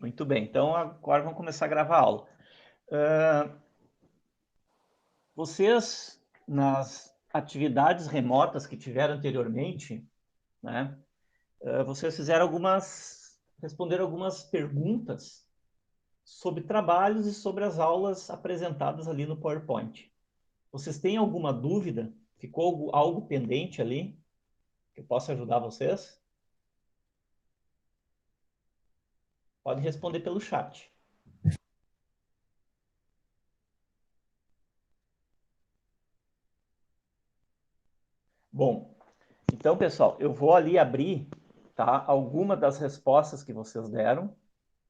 Muito bem, então agora vamos começar a gravar a aula. Uh, Vocês, nas atividades remotas que tiveram anteriormente, né, vocês responderam algumas perguntas sobre trabalhos e sobre as aulas apresentadas ali no PowerPoint. Vocês têm alguma dúvida? Ficou algo pendente ali que eu possa ajudar vocês? Pode responder pelo chat. Bom, então, pessoal, eu vou ali abrir, tá, alguma das respostas que vocês deram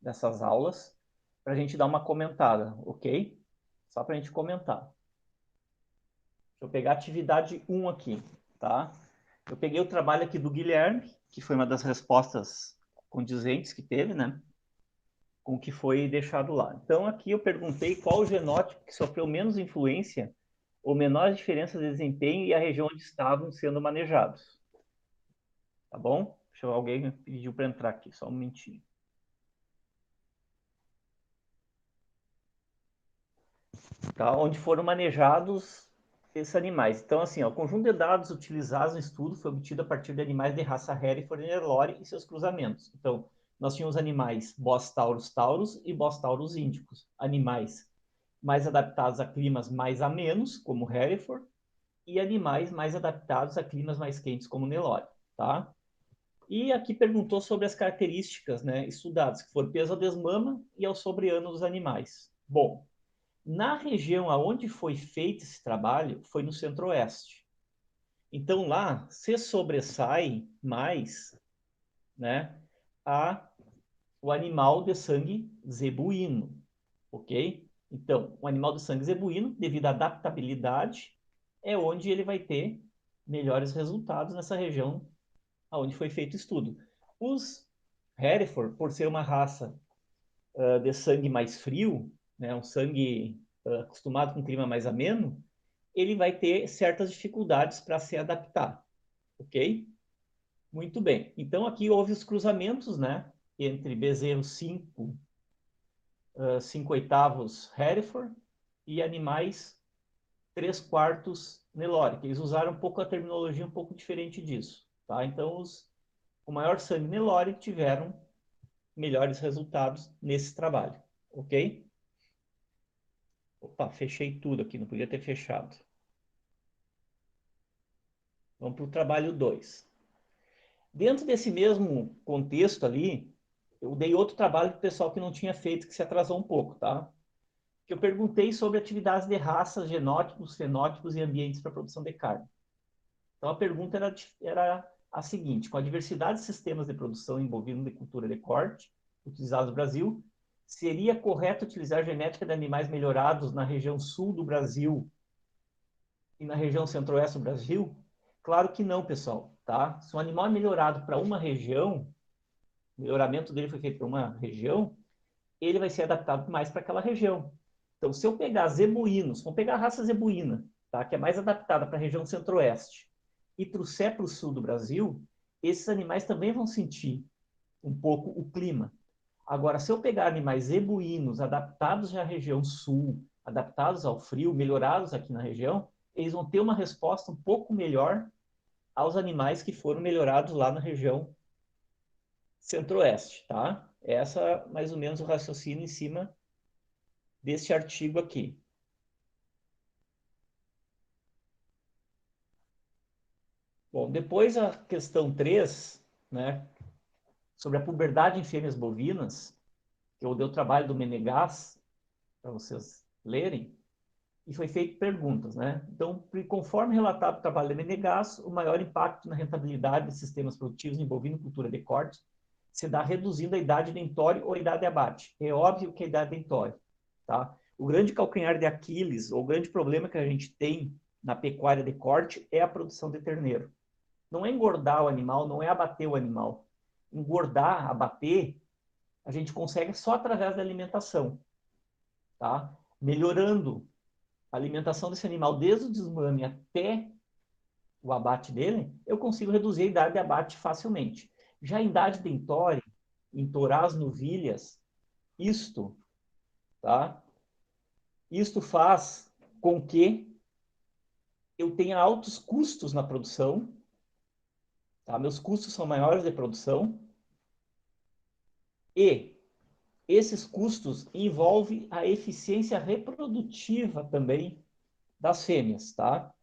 nessas aulas para a gente dar uma comentada, ok? Só para a gente comentar. Deixa eu pegar a atividade 1 aqui, tá? Eu peguei o trabalho aqui do Guilherme, que foi uma das respostas condizentes que teve, né? Com o que foi deixado lá. Então, aqui eu perguntei qual o genótipo que sofreu menos influência ou menores diferenças de desempenho e a região onde estavam sendo manejados. Tá bom? Alguém pediu para entrar aqui, só um momentinho. Tá? Onde foram manejados esses animais. Então, assim, ó, o conjunto de dados utilizados no estudo foi obtido a partir de animais de raça Hereford e Nelore e seus cruzamentos. Então, nós tínhamos animais Bos taurus taurus e Bos taurus índicos, animais mais adaptados a climas mais amenos, como Hereford, e animais mais adaptados a climas mais quentes, como Nelore, tá? E aqui perguntou sobre as características, né, estudadas, que foram peso ao desmama e ao sobreano dos animais. Bom, na região aonde foi feito esse trabalho, foi no Centro-Oeste. Então, lá se sobressai mais, né, o animal de sangue zebuíno, ok? Então, o animal de sangue zebuíno, devido à adaptabilidade, é onde ele vai ter melhores resultados nessa região onde foi feito o estudo. Os Hereford, por ser uma raça de sangue mais frio, né, um sangue acostumado com um clima mais ameno, ele vai ter certas dificuldades para se adaptar, ok? Muito bem. Então aqui houve os cruzamentos, né, entre bezerros 5 oitavos Hereford e animais 3 quartos Nelore, que eles usaram um pouco a terminologia um pouco diferente disso, tá? Então os com maior sangue Nelore tiveram melhores resultados nesse trabalho, ok? Opa, fechei tudo aqui, não podia ter fechado. Vamos para o trabalho 2. Dentro desse mesmo contexto ali, eu dei outro trabalho para o pessoal que não tinha feito, que se atrasou um pouco, tá? Que eu perguntei sobre atividades de raças, genótipos, fenótipos e ambientes para produção de carne. Então a pergunta era a seguinte: com a diversidade de sistemas de produção em bovino de cultura de corte utilizados no Brasil, seria correto utilizar genética de animais melhorados na região sul do Brasil e na região centro-oeste do Brasil? Claro que não, pessoal, tá? Se um animal é melhorado para uma região, o melhoramento dele foi feito para uma região, ele vai ser adaptado mais para aquela região. Então, se eu pegar zebuínos, vamos pegar a raça zebuína, tá? Que é mais adaptada para a região centro-oeste, e trouxer para o sul do Brasil, esses animais também vão sentir um pouco o clima. Agora, se eu pegar animais zebuínos adaptados à região sul, adaptados ao frio, melhorados aqui na região, eles vão ter uma resposta um pouco melhor aos animais que foram melhorados lá na região centro-oeste, tá? Essa mais ou menos o raciocínio em cima deste artigo aqui. Bom, depois a questão 3, né, sobre a puberdade em fêmeas bovinas, que eu dei o trabalho do Menegas, para vocês lerem, e foi feito perguntas, né? Então, conforme relatado o trabalho de Menegas, o maior impacto na rentabilidade de sistemas produtivos envolvendo cultura de corte se dá reduzindo a idade de entório ou a idade de abate. É óbvio que a idade de entório, tá? O grande calcanhar de Aquiles, ou o grande problema que a gente tem na pecuária de corte é a produção de terneiro. Não é engordar o animal, não é abater o animal. Engordar, abater, a gente consegue só através da alimentação, tá? Melhorando a alimentação desse animal desde o desmame até o abate dele, eu consigo reduzir a idade de abate facilmente. Já a idade de entore, entorar as novilhas, isto, tá? Isto faz com que eu tenha altos custos na produção, tá? Meus custos são maiores de produção, e esses custos envolvem a eficiência reprodutiva também das fêmeas, tá?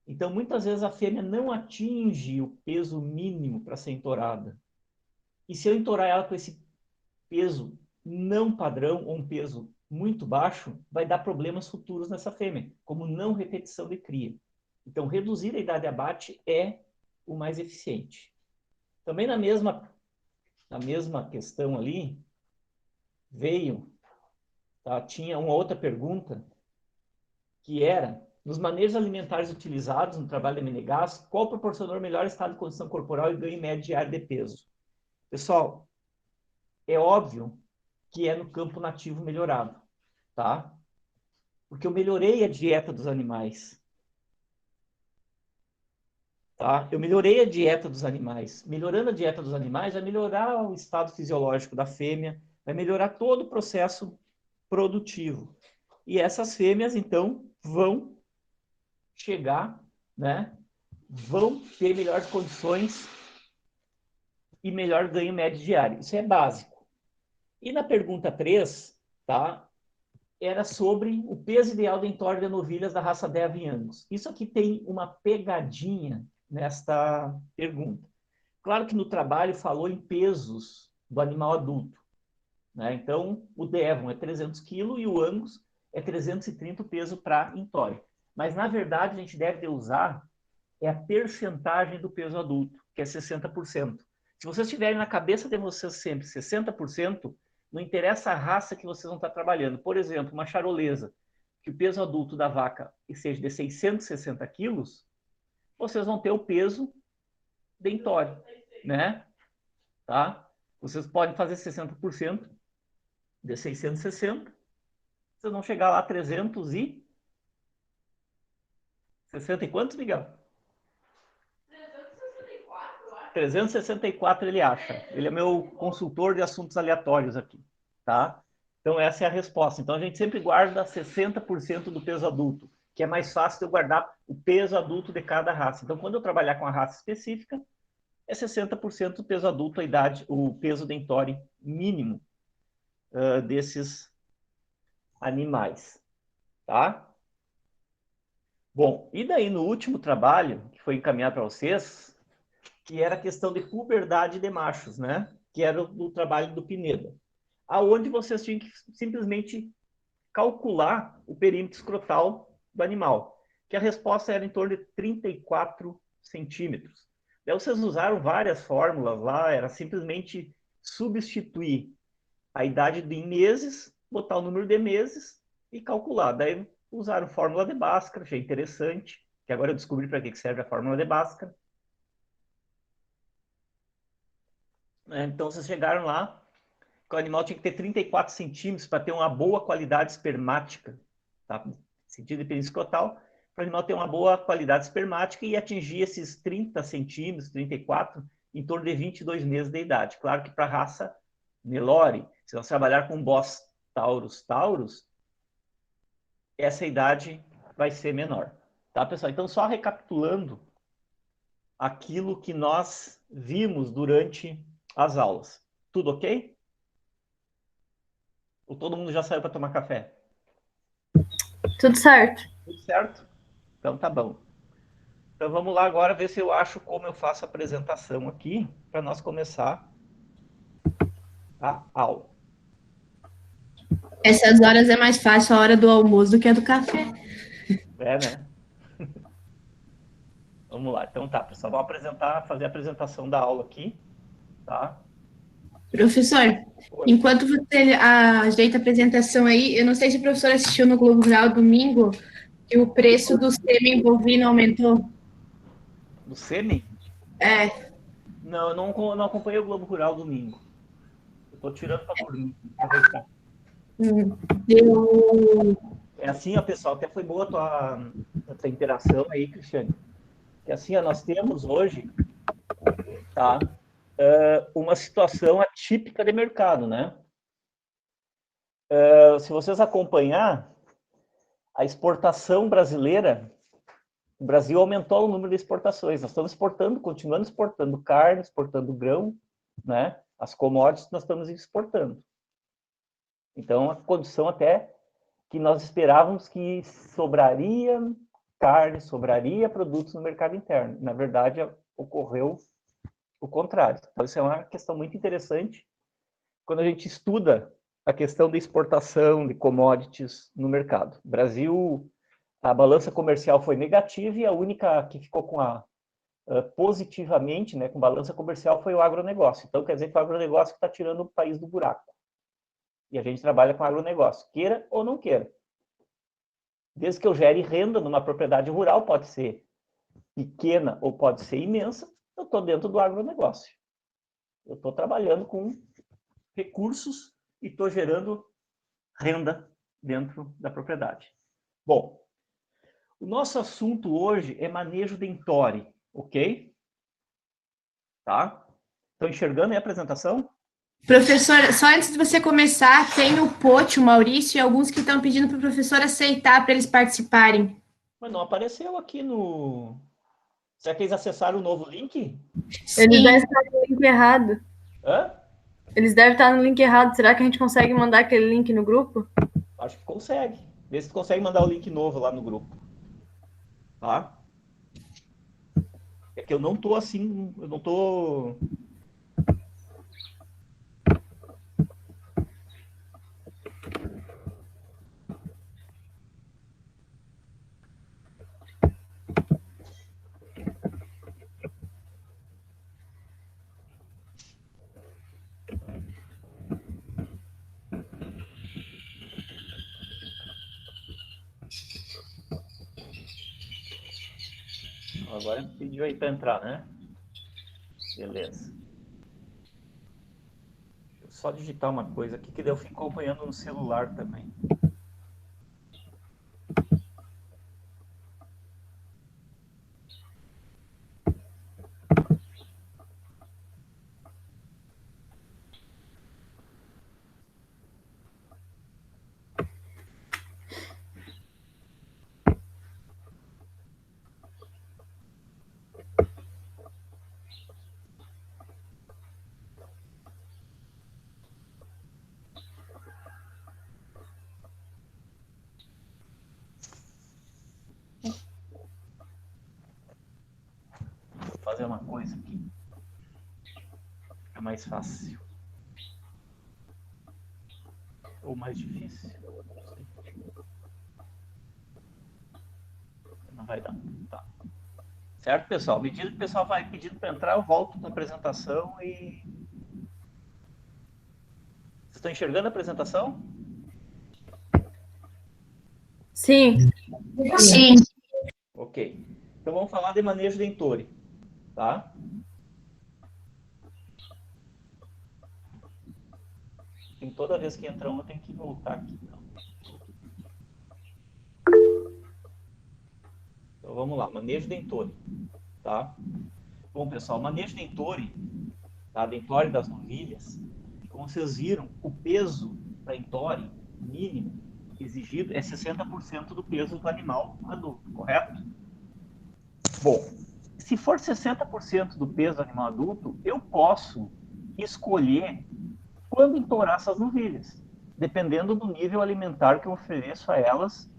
Então, muitas vezes a fêmea não atinge o peso mínimo para ser entorada. E se eu entorar ela com esse peso não padrão ou um peso muito baixo, vai dar problemas futuros nessa fêmea, como não repetição de cria. Então, reduzir a idade de abate é o mais eficiente. Também na mesma questão ali, veio, tá? Tinha uma outra pergunta, que era, nos manejos alimentares utilizados no trabalho de Menegas, qual proporcionou o melhor estado de condição corporal e ganho médio diário de peso? Pessoal, é óbvio que é no campo nativo melhorado, tá? Porque eu melhorei a dieta dos animais, tá? Eu melhorei a dieta dos animais. Melhorando a dieta dos animais vai melhorar o estado fisiológico da fêmea, vai melhorar todo o processo produtivo. E essas fêmeas, então, vão chegar, né? Vão ter melhores condições e melhor ganho médio diário. Isso é básico. E na pergunta 3, tá? Era sobre o peso ideal de entorne de novilhas da raça Devon Angus. Isso aqui tem uma pegadinha nesta pergunta. Claro que no trabalho falou em pesos do animal adulto, né? Então, o Devon é 300 kg e o Angus é 330 o peso para entorne. Mas, na verdade, a gente deve usar a percentagem do peso adulto, que é 60%. Se vocês tiverem na cabeça de vocês sempre 60%, não interessa a raça que vocês vão estar trabalhando. Por exemplo, uma charolesa, que o peso adulto da vaca seja de 660 quilos, vocês vão ter o peso de entório, né? Tá? Vocês podem fazer 60% de 660, vocês vão chegar lá a 360 e quantos, Miguel? 364 ele acha. Ele é meu consultor de assuntos aleatórios aqui, tá? Então essa é a resposta. Então a gente sempre guarda 60% do peso adulto, que é mais fácil de eu guardar o peso adulto de cada raça. Então quando eu trabalhar com a raça específica, é 60% do peso adulto, a idade, o peso dentório mínimo desses animais, tá? Bom, e daí no último trabalho, que foi encaminhado para vocês, que era a questão de puberdade de machos, né? Que era o trabalho do Pineda. Aonde vocês tinham que simplesmente calcular o perímetro escrotal do animal, que a resposta era em torno de 34 centímetros. Daí vocês usaram várias fórmulas lá, era simplesmente substituir a idade em meses, botar o número de meses e calcular. Daí usaram fórmula de Bhaskara, achei interessante, que agora eu descobri para que serve a fórmula de Bhaskara. Então, vocês chegaram lá, que o animal tinha que ter 34 centímetros para ter uma boa qualidade espermática, tá? Sentido de perímetro escrotal, para o animal ter uma boa qualidade espermática e atingir esses 30 centímetros, 34, em torno de 22 meses de idade. Claro que para a raça Nelore, se nós trabalhar com Bos Taurus, essa idade vai ser menor. Tá, pessoal? Então, só recapitulando aquilo que nós vimos durante as aulas. Tudo ok? Ou todo mundo já saiu para tomar café? Tudo certo. Tudo certo? Então tá bom. Então vamos lá agora ver se eu acho como eu faço a apresentação aqui para nós começar a aula. Essas horas é mais fácil a hora do almoço do que a do café. É, né? Vamos lá. Então tá, pessoal. Vou fazer a apresentação da aula aqui, tá? Professor, Oi. enquanto você ajeita a apresentação aí, eu não sei se o professor assistiu no Globo Rural domingo que o preço do sêmen bovino aumentou. Do sêmen? É, Não, eu não acompanhei o Globo Rural domingo. Eu tô tirando para dormir, aproveitar. deu. É assim, ó, pessoal, até foi boa a tua interação aí, Cristiane. Que assim, ó, nós temos hoje, tá, uma situação atípica de mercado, né? Se vocês acompanhar, a exportação brasileira, o Brasil aumentou o número de exportações. Nós estamos exportando, continuando exportando carne, exportando grão, né? As commodities nós estamos exportando. Então, a condição até que nós esperávamos que sobraria carne, sobraria produtos no mercado interno. Na verdade, ocorreu o contrário. Então, isso é uma questão muito interessante quando a gente estuda a questão da exportação de commodities no mercado. O Brasil, a balança comercial foi negativa e a única que ficou com positivamente, né, com balança comercial, foi o agronegócio. Então, quer dizer que o agronegócio está tirando o país do buraco. E a gente trabalha com agronegócio, queira ou não queira. Desde que eu gere renda numa propriedade rural, pode ser pequena ou pode ser imensa, eu estou dentro do agronegócio. Eu estou trabalhando com recursos e estou gerando renda dentro da propriedade. Bom, o nosso assunto hoje é manejo de entore, ok? Tá? Estão enxergando aí a apresentação? Professor, só antes de você começar, tem o Pote, o Maurício e alguns que estão pedindo para o professor aceitar para eles participarem. Mas não apareceu aqui no... Será que eles acessaram o novo link? Eles devem Sim. estar no link errado. Hã? Eles devem estar no link errado. Será que a gente consegue mandar aquele link no grupo? Acho que consegue. Vê se tu consegue mandar o link novo lá no grupo. Tá? É que eu não tô assim, eu não tô... Agora pediu aí para entrar, né? Beleza. Deixa eu só digitar uma coisa aqui, que daí eu fico acompanhando no celular também. Vou fazer uma coisa aqui. É mais fácil. Ou mais difícil. Não vai dar. Tá. Certo, pessoal? À medida que o pessoal vai pedindo para entrar, eu volto na apresentação e... Vocês estão enxergando a apresentação? Sim. Sim. Ok. Então vamos falar de manejo de entore, tá? Tem toda vez que entra um, eu tenho que voltar aqui. Então vamos lá, manejo de entore, tá? Bom, pessoal, manejo de entore, tá? De entore das novilhas, como vocês viram, o peso para entore mínimo exigido é 60% do peso do animal adulto, correto? Bom, se for 60% do peso do animal adulto, eu posso escolher quando entorar essas novilhas, dependendo do nível alimentar que eu ofereço a elas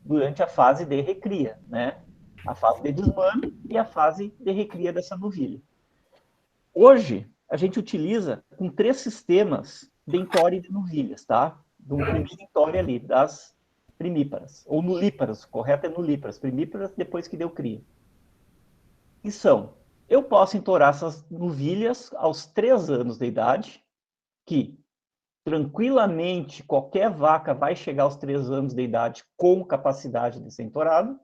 durante a fase de recria, né? A fase de desmame e a fase de recria dessa novilha. Hoje, a gente utiliza com 3 sistemas de entore de novilhas, tá? Do primeiro entore ali, das primíparas, ou nulíparas, o correto é nulíparas, primíparas depois que deu cria. E são, eu posso entorar essas novilhas aos 3 anos de idade, que tranquilamente qualquer vaca vai chegar aos 3 anos de idade com capacidade de ser entorada,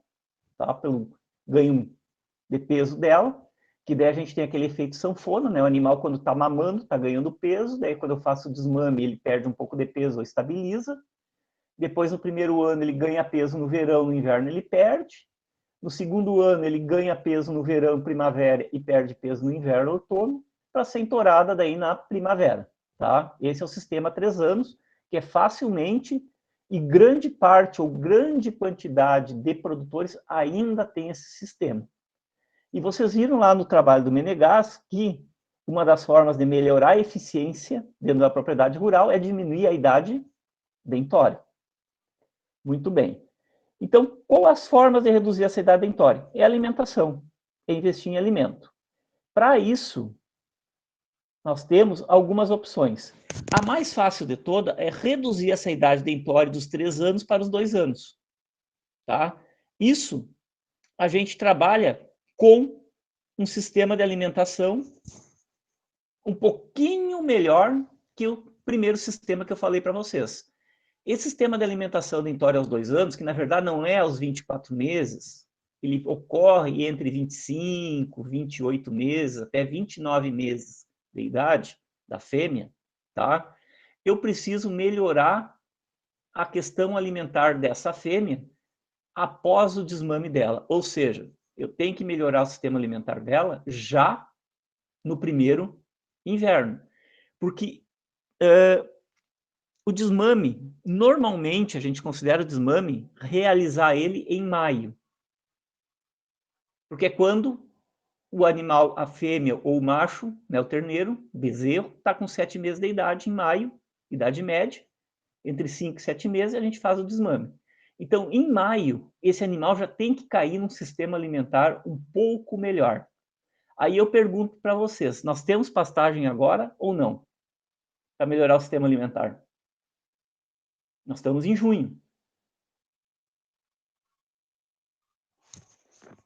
tá? Pelo ganho de peso dela, que daí a gente tem aquele efeito sanfona, né? O animal quando está mamando, está ganhando peso, daí quando eu faço o desmame ele perde um pouco de peso ou estabiliza, depois no primeiro ano ele ganha peso no verão, no inverno ele perde, no segundo ano ele ganha peso no verão, primavera e perde peso no inverno, outono, para ser entorada daí na primavera, tá? Esse é o sistema 3 anos, que é facilmente, e grande parte ou grande quantidade de produtores ainda tem esse sistema. E vocês viram lá no trabalho do Menegas que uma das formas de melhorar a eficiência dentro da propriedade rural é diminuir a idade dentória. Muito bem. Então, qual as formas de reduzir essa idade dentória? É a alimentação, é investir em alimento. Para isso, nós temos algumas opções. A mais fácil de toda é reduzir essa idade dentória dos 3 anos para os 2 anos. Tá? Isso a gente trabalha com um sistema de alimentação um pouquinho melhor que o primeiro sistema que eu falei para vocês. Esse sistema de alimentação dentória aos 2 anos, que na verdade não é aos 24 meses, ele ocorre entre 25, 28 meses, até 29 meses de idade da fêmea, tá? Eu preciso melhorar a questão alimentar dessa fêmea após o desmame dela. Ou seja, eu tenho que melhorar o sistema alimentar dela já no primeiro inverno. Porque o desmame, normalmente a gente considera o desmame realizar ele em maio. Porque é quando o animal, a fêmea ou o macho, né, o terneiro, o bezerro, está com 7 meses de idade em maio, idade média, entre 5 e 7 meses a gente faz o desmame. Então, em maio, esse animal já tem que cair num sistema alimentar um pouco melhor. Aí eu pergunto para vocês, nós temos pastagem agora ou não? Para melhorar o sistema alimentar. Nós estamos em junho.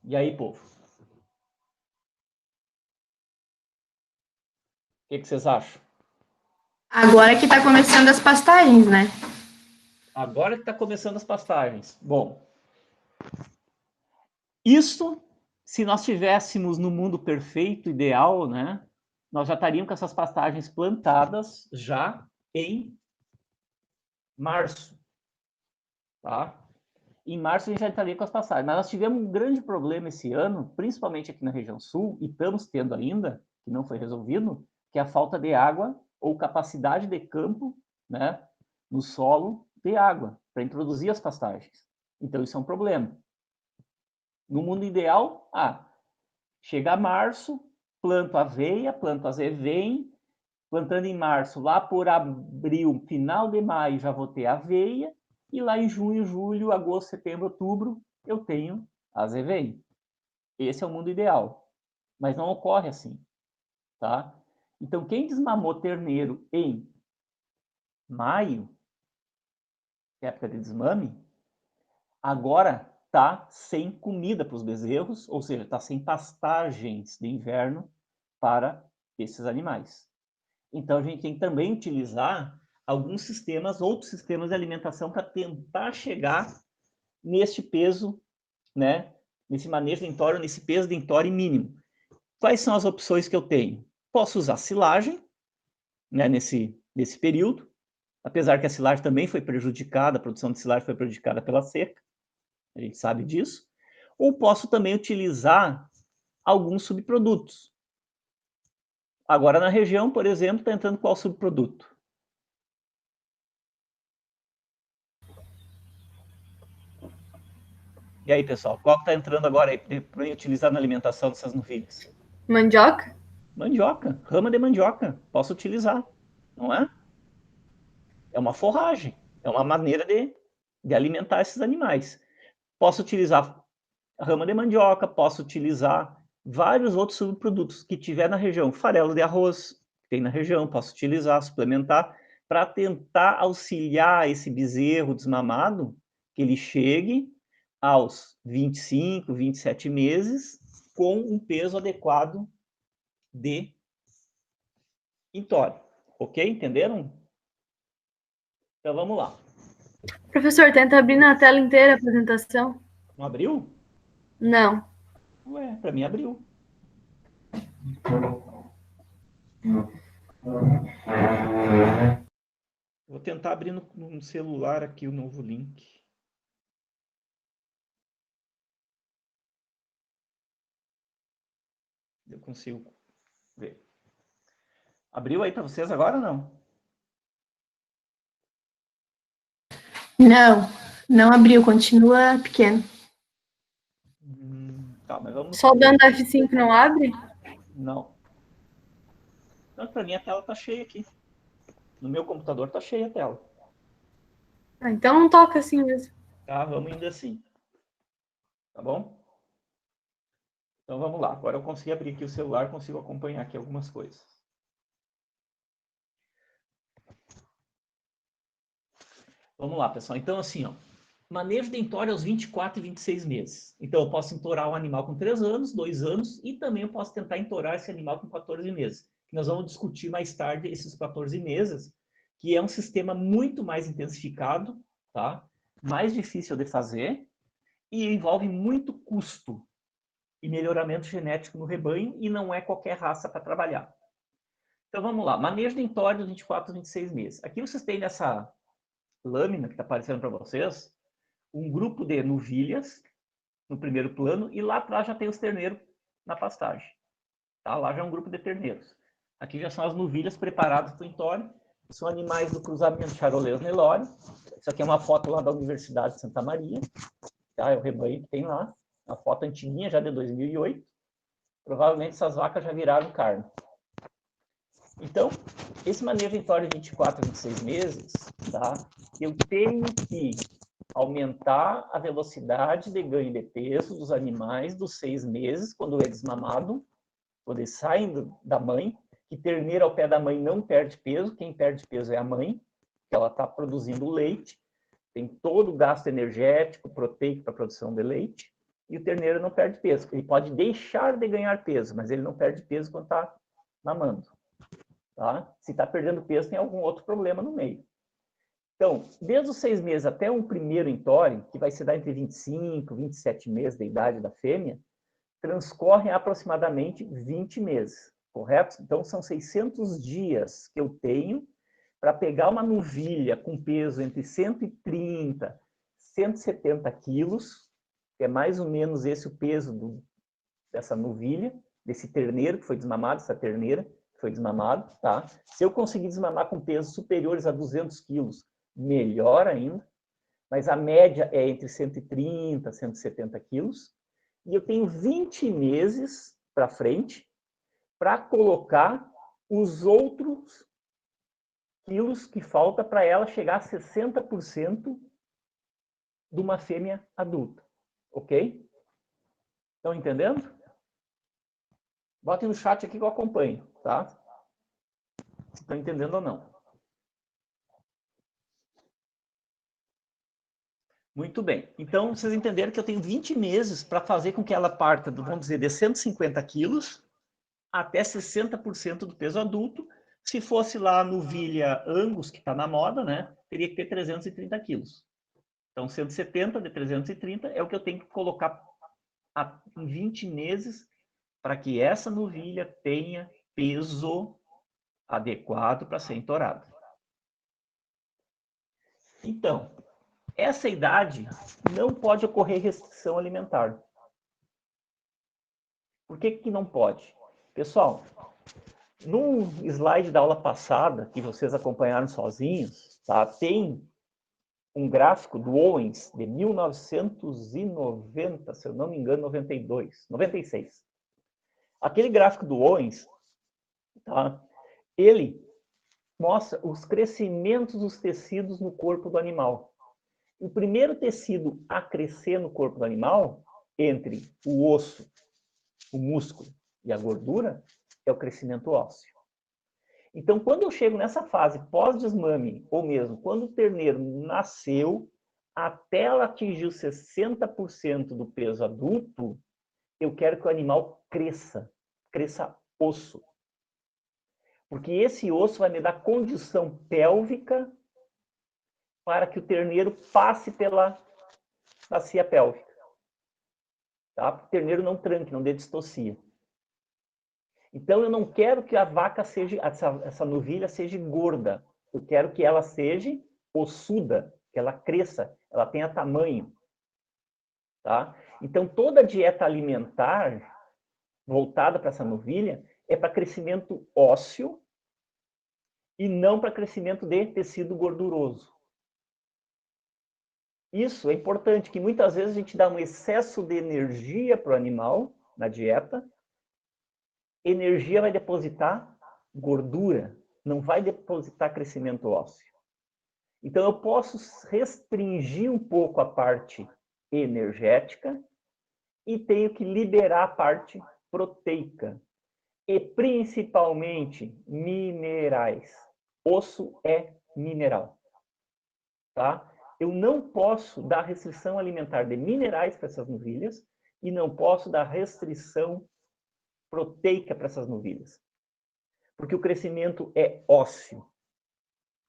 E aí, povo? O que vocês acham? Agora que está começando as pastagens, né? Agora que está começando as pastagens. Bom, isso, se nós tivéssemos no mundo perfeito, ideal, né? Nós já estaríamos com essas pastagens plantadas já em março, tá? Em março a gente já estaria com as pastagens. Mas nós tivemos um grande problema esse ano, principalmente aqui na região sul, e estamos tendo ainda, que não foi resolvido, que é a falta de água ou capacidade de campo, né, no solo de água para introduzir as pastagens. Então isso é um problema. No mundo ideal, chega março, planto aveia, planto azevém, plantando em março, lá por abril, final de maio já vou ter aveia, e lá em junho, julho, agosto, setembro, outubro, eu tenho azevém. Esse é o mundo ideal. Mas não ocorre assim, tá? Então, quem desmamou terneiro em maio, época de desmame, agora está sem comida para os bezerros, ou seja, está sem pastagens de inverno para esses animais. Então, a gente tem que também utilizar alguns sistemas, outros sistemas de alimentação para tentar chegar neste peso, né? Nesse manejo dentório, nesse peso dentório mínimo. Quais são as opções que eu tenho? Posso usar silagem, né, nesse período, apesar que a silagem também foi prejudicada, a produção de silagem foi prejudicada pela seca, a gente sabe disso. Ou posso também utilizar alguns subprodutos. Agora, na região, por exemplo, está entrando qual subproduto? E aí, pessoal, qual está entrando agora para utilizar na alimentação dessas novilhas? Mandioca? Mandioca, rama de mandioca, posso utilizar, não é? É uma forragem, é uma maneira de alimentar esses animais. Posso utilizar rama de mandioca, posso utilizar vários outros subprodutos que tiver na região. Farelo de arroz, que tem na região, posso utilizar, suplementar, para tentar auxiliar esse bezerro desmamado, que ele chegue aos 25, 27 meses, com um peso adequado de entório. Ok? Entenderam? Então vamos lá. Professor, tenta abrir na tela inteira a apresentação. Não abriu? Não. Ué, para mim abriu. Vou tentar abrir no celular aqui o novo link. Eu consigo ver. Abriu aí para vocês agora ou não? Não abriu, continua pequeno. Tá, mas vamos... Só dando F5 não abre? Não. Não, pra mim a tela tá cheia aqui. No meu computador tá cheia a tela. Ah, então não toca assim mesmo. Tá, vamos indo assim. Tá bom? Então vamos lá. Agora eu consegui abrir aqui o celular, consigo acompanhar aqui algumas coisas. Vamos lá, pessoal. Então, assim, ó, manejo de entório aos 24 e 26 meses. Então, eu posso entorar um animal com 3 anos, 2 anos, e também eu posso tentar entorar esse animal com 14 meses. Nós vamos discutir mais tarde esses 14 meses, que é um sistema muito mais intensificado, tá? Mais difícil de fazer, e envolve muito custo e melhoramento genético no rebanho, e não é qualquer raça para trabalhar. Então, vamos lá. Manejo de entório dos 24 a 26 meses. Aqui vocês têm nessa lâmina que está aparecendo para vocês, um grupo de novilhas no primeiro plano, e lá atrás já tem os terneiros na pastagem. Tá? Lá já é um grupo de terneiros. Aqui já são as novilhas preparadas para o entório. São animais do cruzamento Charolês-Nelore. Isso aqui é uma foto lá da Universidade de Santa Maria. Tá? É o rebanho que tem lá. Uma foto antiguinha, já de 2008. Provavelmente essas vacas já viraram carne. Então, esse manejo de entório de 24 a 26 meses, tá? Eu tenho que aumentar a velocidade de ganho de peso dos animais dos 6 meses, quando eles mamado, quando eles saem da mãe, que terneiro ao pé da mãe não perde peso, quem perde peso é a mãe, ela está produzindo leite, tem todo o gasto energético, proteico para a produção de leite, e o terneiro não perde peso. Ele pode deixar de ganhar peso, mas ele não perde peso quando está mamando. Tá? Se está perdendo peso, tem algum outro problema no meio. Então, desde os 6 meses até um primeiro entório, que vai se dar entre 25 e 27 meses da idade da fêmea, transcorrem aproximadamente 20 meses, correto? Então, são 600 dias que eu tenho para pegar uma novilha com peso entre 130 e 170 quilos, que é mais ou menos esse o peso dessa novilha, desse terneiro que foi desmamado, essa terneira que foi desmamado, tá? Se eu conseguir desmamar com pesos superiores a 200 quilos, melhor ainda, mas a média é entre 130 e 170 quilos, e eu tenho 20 meses para frente para colocar os outros quilos que falta para ela chegar a 60% de uma fêmea adulta, ok? Estão entendendo? Botem no chat aqui que eu acompanho, tá? Se estão entendendo ou não. Muito bem. Então, vocês entenderam que eu tenho 20 meses para fazer com que ela parta, vamos dizer, de 150 quilos até 60% do peso adulto. Se fosse lá a novilha Angus, que está na moda, né, teria que ter 330 quilos. Então, 170 de 330 é o que eu tenho que colocar em 20 meses para que essa novilha tenha peso adequado para ser entorada. Então, essa idade não pode ocorrer restrição alimentar. Por que não pode? Pessoal, no slide da aula passada, que vocês acompanharam sozinhos, tá? Tem um gráfico do Owens, de 1990, se eu não me engano, 96. Aquele gráfico do Owens, tá? Ele mostra os crescimentos dos tecidos no corpo do animal. O primeiro tecido a crescer no corpo do animal, entre o osso, o músculo e a gordura, é o crescimento ósseo. Então, quando eu chego nessa fase pós-desmame, ou mesmo quando o terneiro nasceu, até ela atingir os 60% do peso adulto, eu quero que o animal cresça osso. Porque esse osso vai me dar condição pélvica para que o terneiro passe pela bacia pélvica. Tá? Para o terneiro não tranque, não dê distocia. Então, eu não quero que a vaca seja, essa novilha seja gorda. Eu quero que ela seja ossuda, que ela cresça, ela tenha tamanho. Tá? Então, toda a dieta alimentar voltada para essa novilha é para crescimento ósseo e não para crescimento de tecido gorduroso. Isso é importante, que muitas vezes a gente dá um excesso de energia para o animal na dieta. Energia vai depositar gordura, não vai depositar crescimento ósseo. Então, eu posso restringir um pouco a parte energética e tenho que liberar a parte proteica. E, principalmente, minerais. Osso é mineral. Tá? Eu não posso dar restrição alimentar de minerais para essas novilhas e não posso dar restrição proteica para essas novilhas. Porque o crescimento é ósseo.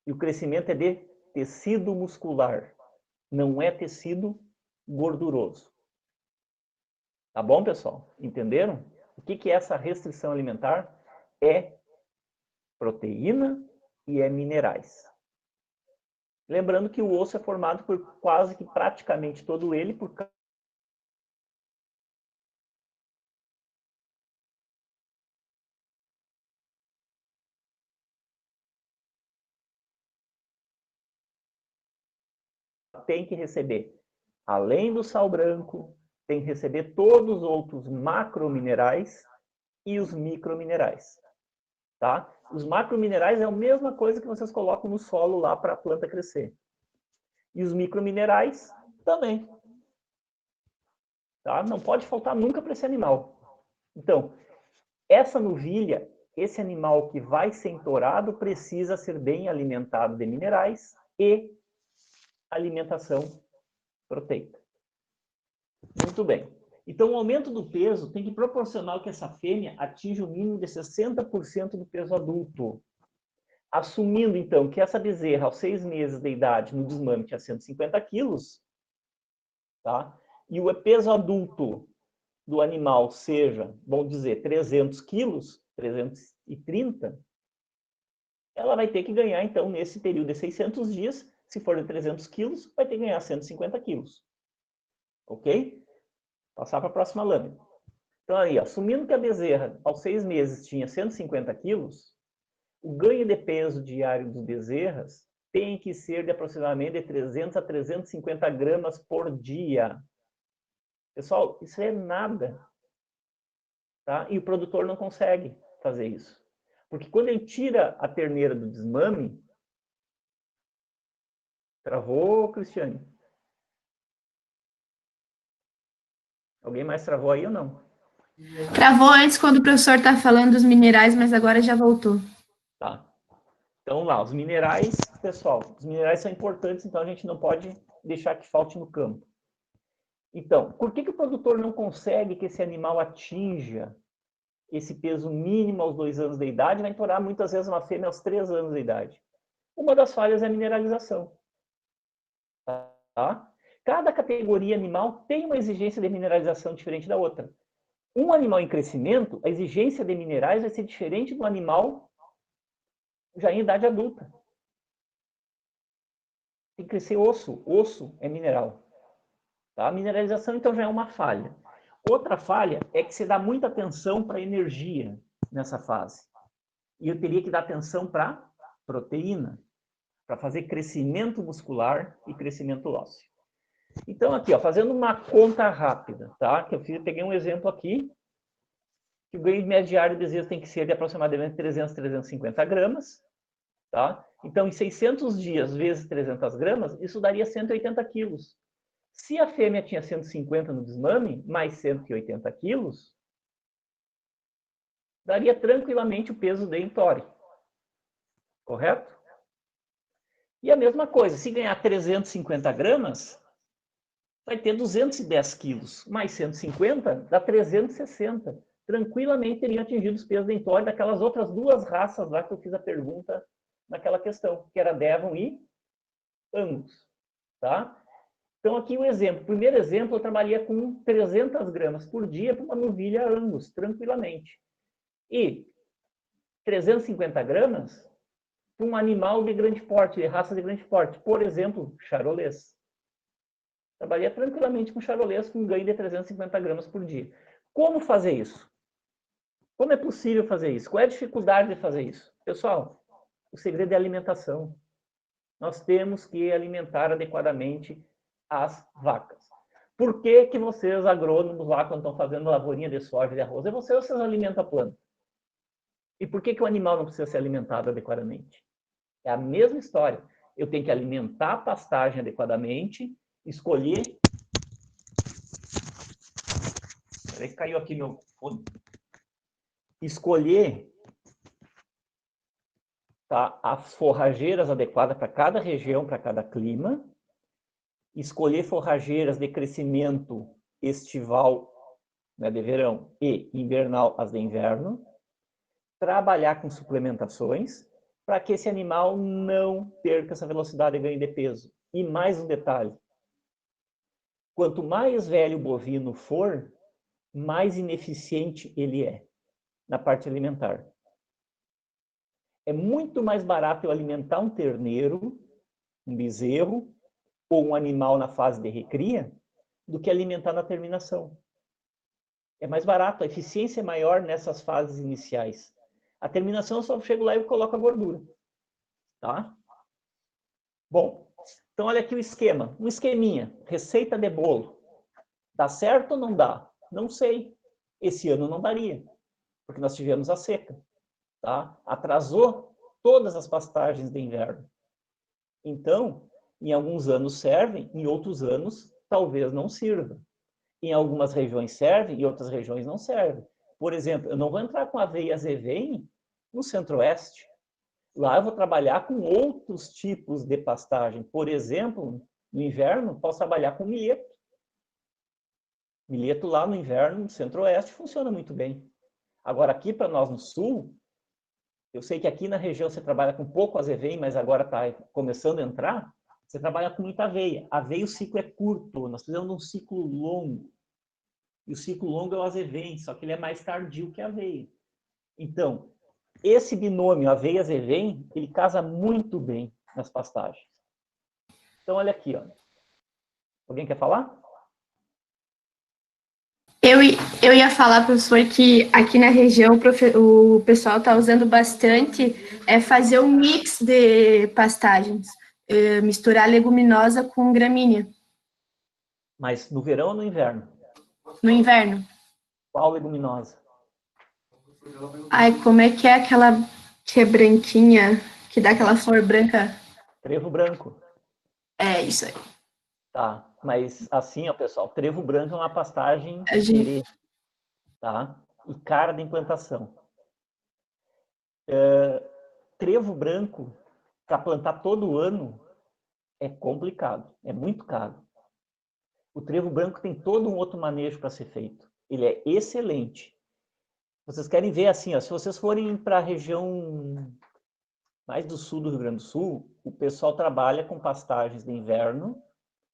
E o crescimento é de tecido muscular. Não é tecido gorduroso. Tá bom, pessoal? Entenderam? O que é essa restrição alimentar? É proteína e é minerais. Lembrando que o osso é formado por quase que praticamente todo ele por tem que receber, além do sal branco, tem que receber todos os outros macrominerais e os microminerais. Tá? Os macrominerais é a mesma coisa que vocês colocam no solo lá para a planta crescer. E os microminerais também. Tá? Não pode faltar nunca para esse animal. Então, essa novilha, esse animal que vai ser entorado, precisa ser bem alimentado de minerais e alimentação proteica. Muito bem. Então, o aumento do peso tem que proporcionar que essa fêmea atinja o mínimo de 60% do peso adulto. Assumindo, então, que essa bezerra, aos 6 meses de idade, no desmame, tinha 150 quilos, tá? E o peso adulto do animal seja, vamos dizer, 300 quilos, 330, ela vai ter que ganhar, então, nesse período de 600 dias, se for de 300 quilos, vai ter que ganhar 150 quilos. Ok? Passar para a próxima lâmina. Então, aí, assumindo que a bezerra, aos 6 meses, tinha 150 quilos, o ganho de peso diário dos bezerras tem que ser de aproximadamente de 300 a 350 gramas por dia. Pessoal, isso é nada. Tá? E o produtor não consegue fazer isso. Porque quando ele tira a terneira do desmame... Travou, Cristiane? Alguém mais travou aí ou não? Travou antes quando o professor está falando dos minerais, mas agora já voltou. Tá. Então, lá, os minerais, pessoal, os minerais são importantes, então a gente não pode deixar que falte no campo. Então, por que o produtor não consegue que esse animal atinja esse peso mínimo aos 2 anos de idade? Vai entorar muitas vezes uma fêmea aos 3 anos de idade. Uma das falhas é a mineralização. Tá? Cada categoria animal tem uma exigência de mineralização diferente da outra. Um animal em crescimento, a exigência de minerais vai ser diferente do animal já em idade adulta. Tem que crescer osso. Osso é mineral. Tá? A mineralização, então, já é uma falha. Outra falha é que você dá muita atenção para a energia nessa fase. E eu teria que dar atenção para proteína, para fazer crescimento muscular e crescimento ósseo. Então, aqui, ó, fazendo uma conta rápida, tá? Que eu peguei um exemplo aqui, que o ganho médio diário de bezerros tem que ser de aproximadamente 300 a 350 gramas, tá? Então, em 600 dias vezes 300 gramas, isso daria 180 quilos. Se a fêmea tinha 150 no desmame, mais 180 quilos, daria tranquilamente o peso de entore. Correto? E a mesma coisa, se ganhar 350 gramas, vai ter 210 quilos. Mais 150, dá 360. Tranquilamente teriam atingido os pesos de entore daquelas outras 2 raças lá que eu fiz a pergunta naquela questão, que era Devon e Angus. Tá? Então, aqui o exemplo. Primeiro exemplo, eu trabalharia com 300 gramas por dia para uma novilha Angus, tranquilamente. E 350 gramas para um animal de grande porte, de raça de grande porte. Por exemplo, charolês. Trabalharia tranquilamente com charolês com um ganho de 350 gramas por dia. Como fazer isso? Como é possível fazer isso? Qual é a dificuldade de fazer isso? Pessoal, o segredo é a alimentação. Nós temos que alimentar adequadamente as vacas. Por que que vocês, agrônomos, lá, quando estão fazendo lavourinha de soja e de arroz, vocês alimentam a planta? E por que que o animal não precisa ser alimentado adequadamente? É a mesma história. Eu tenho que alimentar a pastagem adequadamente, escolher... Peraí que caiu aqui meu fone. Escolher, tá, as forrageiras adequadas para cada região, para cada clima. Escolher forrageiras de crescimento estival, né, de verão, e invernal, as de inverno. Trabalhar com suplementações para que esse animal não perca essa velocidade de ganho de peso. E mais um detalhe. Quanto mais velho o bovino for, mais ineficiente ele é na parte alimentar. É muito mais barato eu alimentar um terneiro, um bezerro, ou um animal na fase de recria, do que alimentar na terminação. É mais barato, a eficiência é maior nessas fases iniciais. A terminação eu só chego lá e coloco a gordura. Tá? Bom, então olha aqui o esquema. Um esqueminha, receita de bolo. Dá certo ou não dá? Não sei. Esse ano não daria, porque nós tivemos a seca. Tá? Atrasou todas as pastagens de inverno. Então, em alguns anos servem, em outros anos talvez não sirva. Em algumas regiões servem, em outras regiões não servem. Por exemplo, eu não vou entrar com aveia azevém no centro-oeste. Lá eu vou trabalhar com outros tipos de pastagem. Por exemplo, no inverno, posso trabalhar com milheto. Milheto lá no inverno, no centro-oeste, funciona muito bem. Agora, aqui para nós no sul, eu sei que aqui na região você trabalha com pouco azevém, mas agora está começando a entrar, você trabalha com muita aveia. Aveia, o ciclo é curto, nós precisamos de um ciclo longo. E o ciclo longo é o azevém, só que ele é mais tardio que a aveia. Então, esse binômio aveia-azevém, ele casa muito bem nas pastagens. Então, olha aqui, ó. Alguém quer falar? Eu ia falar, professor, que aqui na região o pessoal está usando bastante fazer um mix de pastagens, misturar leguminosa com gramínea. Mas no verão ou no inverno? No inverno. Qual leguminosa? Ai, como é que é aquela que é branquinha, que dá aquela flor branca? Trevo branco. É, isso aí. Tá, mas assim, ó, pessoal, trevo branco é uma pastagem gente... tá? E cara de implantação. Trevo branco, para plantar todo ano, é complicado, é muito caro. O trevo branco tem todo um outro manejo para ser feito. Ele é excelente. Vocês querem ver assim, ó, se vocês forem para a região mais do sul do Rio Grande do Sul, o pessoal trabalha com pastagens de inverno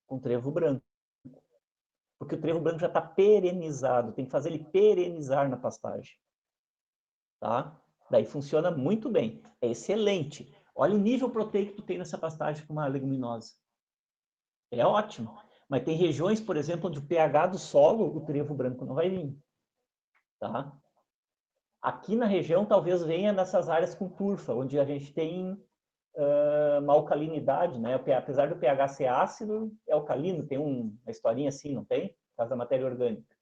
com trevo branco. Porque o trevo branco já está perenizado, tem que fazer ele perenizar na pastagem. Tá? Daí funciona muito bem, é excelente. Olha o nível proteico que tu tem nessa pastagem com uma leguminosa. É ótimo. Mas tem regiões, por exemplo, onde o pH do solo, o trevo branco não vai vir. Tá? Aqui na região, talvez venha nessas áreas com turfa, onde a gente tem uma alcalinidade, né? Apesar do pH ser ácido, é alcalino, tem uma historinha assim, não tem? Por causa da matéria orgânica.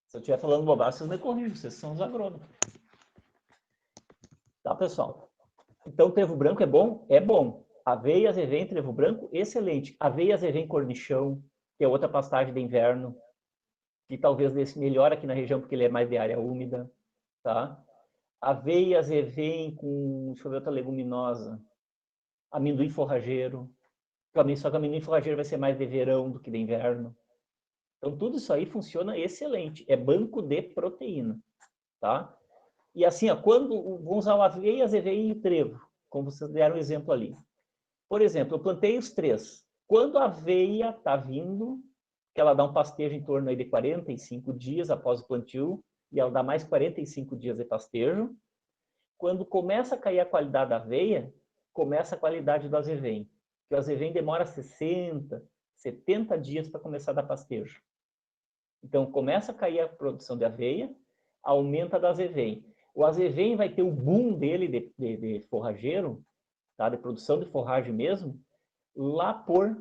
Se eu estiver falando bobagem, vocês me corrigem, vocês são os agrônomos. Tá, pessoal? Então, trevo branco é bom? É bom. Aveia, azevém, trevo branco, excelente. Aveia, azevém, cornichão, que é outra pastagem de inverno, que talvez desse melhor aqui na região, porque ele é mais de área úmida, tá? Aveia, azevém com, deixa eu ver outra leguminosa, amendoim forrageiro, só que o amendoim forrageiro vai ser mais de verão do que de inverno. Então, tudo isso aí funciona excelente. É banco de proteína, tá? E assim, ó, quando vamos usar o aveia, azevém e o trevo, como vocês deram o exemplo ali. Por exemplo, eu plantei os três. Quando a aveia está vindo, que ela dá um pastejo em torno aí de 45 dias após o plantio, e ela dá mais 45 dias de pastejo. Quando começa a cair a qualidade da aveia, começa a qualidade do azevém. Porque o azevém demora 60, 70 dias para começar a dar pastejo. Então, começa a cair a produção de aveia, aumenta da azevém. O azevém vai ter o boom dele de forrageiro, tá? De produção de forragem mesmo, lá por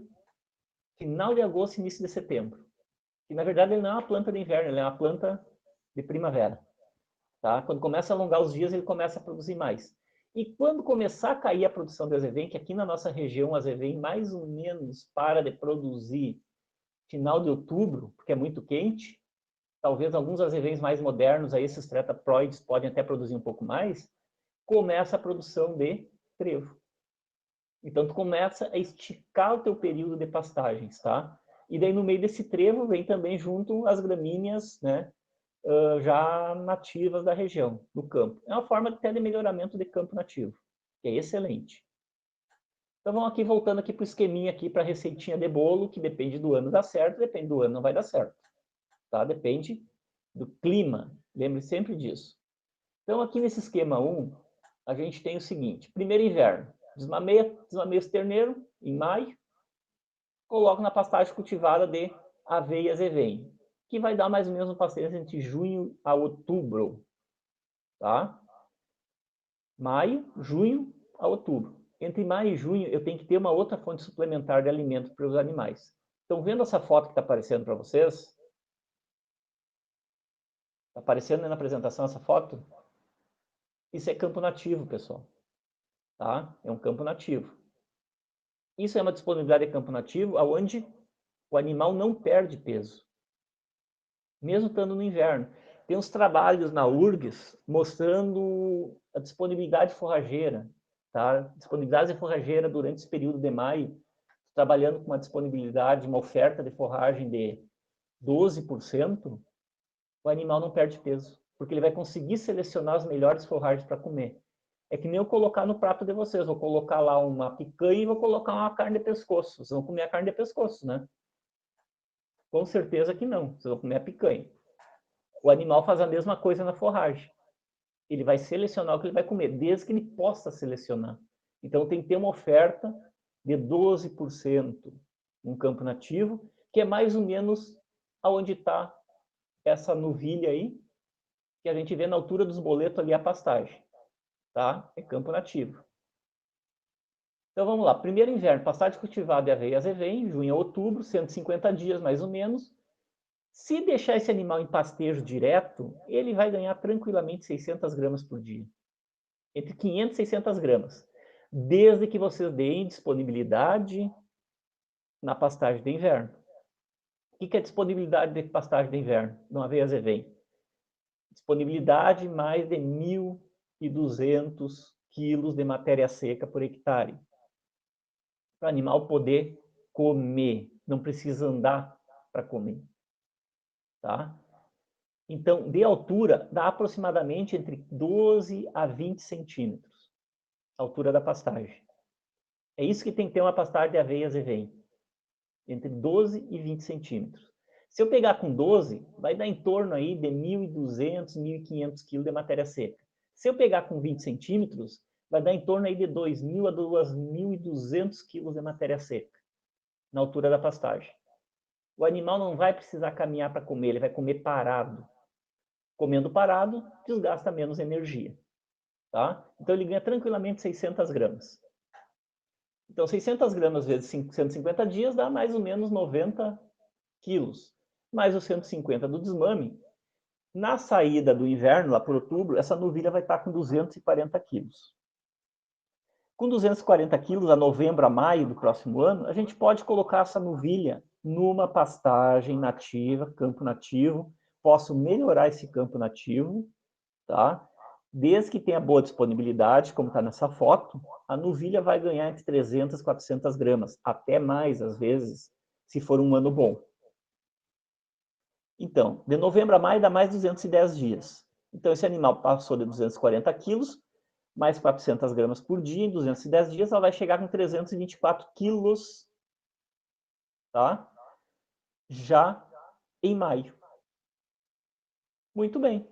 final de agosto, início de setembro. Que, na verdade, ele não é uma planta de inverno, ele é uma planta de primavera. Tá? Quando começa a alongar os dias, ele começa a produzir mais. E quando começar a cair a produção de azevém, que aqui na nossa região o azevém mais ou menos para de produzir final de outubro, porque é muito quente, talvez alguns azevéns mais modernos, aí esses tretaproides podem até produzir um pouco mais, começa a produção de trevo. Então, tu começa a esticar o teu período de pastagens, tá? E daí, no meio desse trevo, vem também junto as gramíneas, né? Já nativas da região, do campo. É uma forma até de melhoramento de campo nativo, que é excelente. Então, vamos aqui, voltando aqui para o esqueminha aqui, para a receitinha de bolo, que depende do ano dar certo, depende do ano não vai dar certo. Tá? Depende do clima, lembre sempre disso. Então, aqui nesse esquema 1, a gente tem o seguinte: primeiro inverno, desmameia os terneiros em maio, coloco na pastagem cultivada de aveia azevém, que vai dar mais ou menos um pastejo entre junho a outubro, tá? Maio, junho a outubro. Entre maio e junho, eu tenho que ter uma outra fonte suplementar de alimento para os animais. Então, vendo essa foto que está aparecendo para vocês? Está aparecendo aí na apresentação essa foto? Isso é campo nativo, pessoal. Tá? É um campo nativo. Isso é uma disponibilidade de campo nativo onde o animal não perde peso, mesmo estando no inverno. Tem uns trabalhos na URGS mostrando a disponibilidade forrageira, tá? Disponibilidade de forrageira durante esse período de maio, trabalhando com uma disponibilidade, uma oferta de forragem de 12%, o animal não perde peso, porque ele vai conseguir selecionar as melhores forragens para comer. É que nem eu colocar no prato de vocês, vou colocar lá uma picanha e vou colocar uma carne de pescoço. Vocês vão comer a carne de pescoço, né? Com certeza que não, vocês vão comer a picanha. O animal faz a mesma coisa na forragem. Ele vai selecionar o que ele vai comer, desde que ele possa selecionar. Então tem que ter uma oferta de 12% num campo nativo, que é mais ou menos aonde está essa novilha aí, que a gente vê na altura dos boletos ali a pastagem. Tá? É campo nativo. Então vamos lá. Primeiro inverno, pastagem cultivada de aveia azevém, junho a outubro, 150 dias mais ou menos. Se deixar esse animal em pastejo direto, ele vai ganhar tranquilamente 600 gramas por dia. Entre 500 e 600 gramas. Desde que vocês deem disponibilidade na pastagem de inverno. O que é disponibilidade de pastagem de inverno? De uma aveia azevém. Disponibilidade mais de 1.200 quilos de matéria seca por hectare. Para o animal poder comer. Não precisa andar para comer. Tá? Então, de altura, dá aproximadamente entre 12 a 20 centímetros. A altura da pastagem. É isso que tem que ter uma pastagem de aveia azevém. Entre 12 e 20 centímetros. Se eu pegar com 12, vai dar em torno aí de 1.200, 1.500 quilos de matéria seca. Se eu pegar com 20 centímetros, vai dar em torno aí de 2.000 a 2.200 quilos de matéria seca, na altura da pastagem. O animal não vai precisar caminhar para comer, ele vai comer parado. Comendo parado, desgasta menos energia. Tá? Então, ele ganha tranquilamente 600 gramas. Então, 600 gramas vezes 150 dias dá mais ou menos 90 quilos. Mais os 150 do desmame. Na saída do inverno, lá por outubro, essa novilha vai estar com 240 quilos. Com 240 quilos, a novembro, a maio do próximo ano, a gente pode colocar essa novilha numa pastagem nativa, campo nativo. Posso melhorar esse campo nativo, tá? Desde que tenha boa disponibilidade, como está nessa foto, a novilha vai ganhar entre 300 e 400 gramas, até mais, às vezes, se for um ano bom. Então, de novembro a maio dá mais 210 dias. Então, esse animal passou de 240 quilos, mais 400 gramas por dia, em 210 dias, ela vai chegar com 324 quilos, tá? Já em maio. Muito bem.